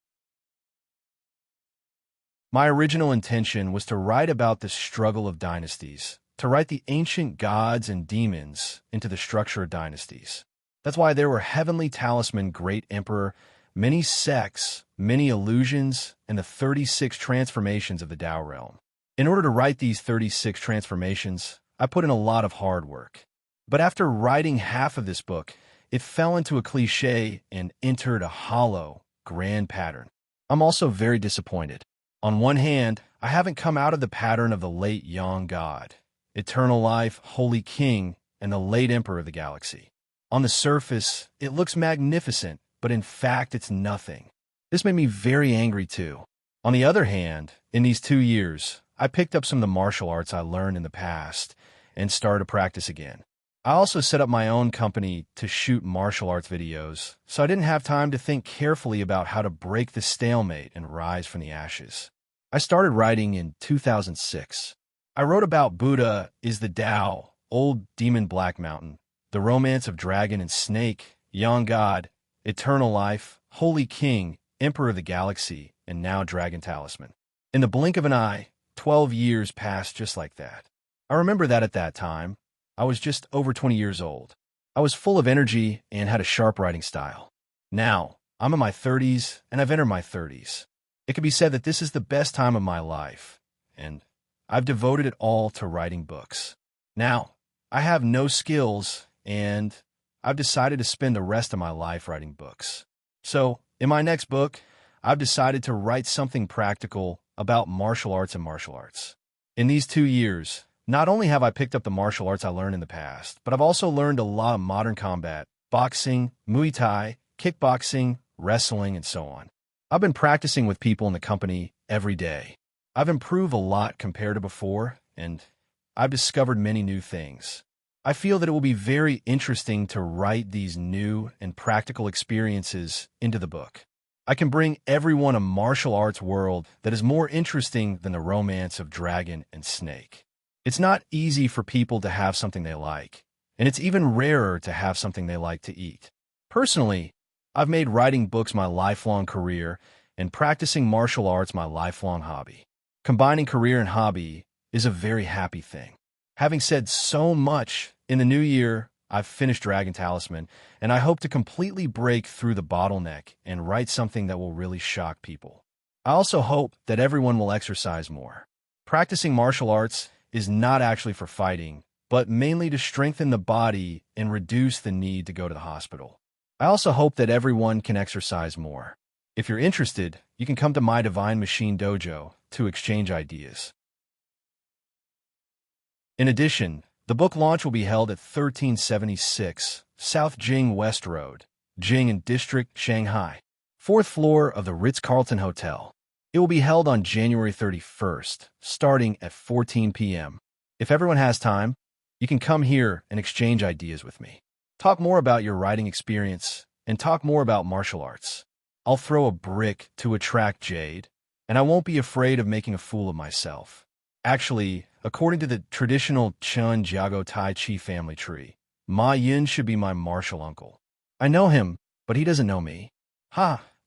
My original intention was to write about the struggle of dynasties, to write the ancient gods and demons into the structure of dynasties. That's why there were heavenly talisman, great emperor, many sects, many illusions, and the 36 transformations of the Tao realm. In order to write these 36 transformations, I put in a lot of hard work. But after writing half of this book, it fell into a cliché and entered a hollow, grand pattern. I'm also very disappointed. On one hand, I haven't come out of the pattern of the late Yang God, eternal life, holy king, and the late emperor of the galaxy. On the surface, it looks magnificent, but in fact, it's nothing. This made me very angry too. On the other hand, in these 2 years, I picked up some of the martial arts I learned in the past and started to practice again. I also set up my own company to shoot martial arts videos, so I didn't have time to think carefully about how to break the stalemate and rise from the ashes. I started writing in 2006. I wrote about Buddha is the Tao, Old Demon Black Mountain, the romance of dragon and snake, young god, eternal life, holy king, emperor of the galaxy, and now dragon talisman. In the blink of an eye, 12 years passed just like that. I remember that at that time, I was just over 20 years old. I was full of energy and had a sharp writing style. Now, I'm in my 30s and I've entered my 30s. It can be said that this is the best time of my life, and I've devoted it all to writing books. Now, I have no skills, and I've decided to spend the rest of my life writing books. So, in my next book, I've decided to write something practical about martial arts and martial arts. In these 2 years, not only have I picked up the martial arts I learned in the past, but I've also learned a lot of modern combat, boxing, Muay Thai, kickboxing, wrestling, and so on. I've been practicing with people in the company every day. I've improved a lot compared to before, and I've discovered many new things. I feel that it will be very interesting to write these new and practical experiences into the book. I can bring everyone a martial arts world that is more interesting than the romance of dragon and snake. It's not easy for people to have something they like, and it's even rarer to have something they like to eat. Personally, I've made writing books my lifelong career and practicing martial arts my lifelong hobby. Combining career and hobby is a very happy thing. Having said so much, In the new year, I've finished Dragon Talisman, and I hope to completely break through the bottleneck and write something that will really shock people. I also hope that everyone will exercise more. Practicing martial arts is not actually for fighting, but mainly to strengthen the body and reduce the need to go to the hospital. I also hope that everyone can exercise more. If you're interested, you can come to my Divine Machine Dojo to exchange ideas. In addition, the book launch will be held at 1376 South Jing West Road, Jing'an District, Shanghai, 4th floor of the Ritz-Carlton Hotel. It will be held on January 31st, starting at 14 p.m. If everyone has time, you can come here and exchange ideas with me. Talk more about your writing experience and talk more about martial arts. I'll throw a brick to attract Jade, and I won't be afraid of making a fool of myself. Actually, according to the traditional Chun Jiago Tai Chi family tree, Ma Yin should be my martial uncle. I know him, but he doesn't know me.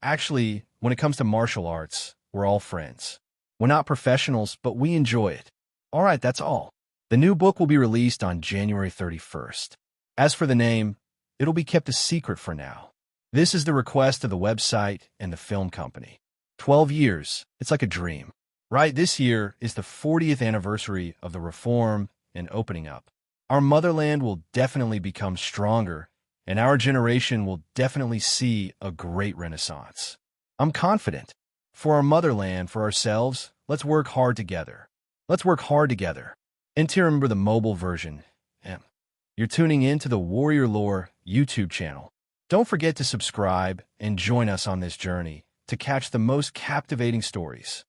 Actually, when it comes to martial arts, we're all friends. We're not professionals, but we enjoy it. All right, that's all. The new book will be released on January 31st. As for the name, it'll be kept a secret for now. This is the request of the website and the film company. 12 years, it's like a dream. Right, this year is the 40th anniversary of the reform and opening up. Our motherland will definitely become stronger, and our generation will definitely see a great renaissance. I'm confident. For our motherland, for ourselves, let's work hard together. Let's work hard together. And to remember the mobile version, you're tuning in to the Warrior Lore YouTube channel. Don't forget to subscribe and join us on this journey to catch the most captivating stories.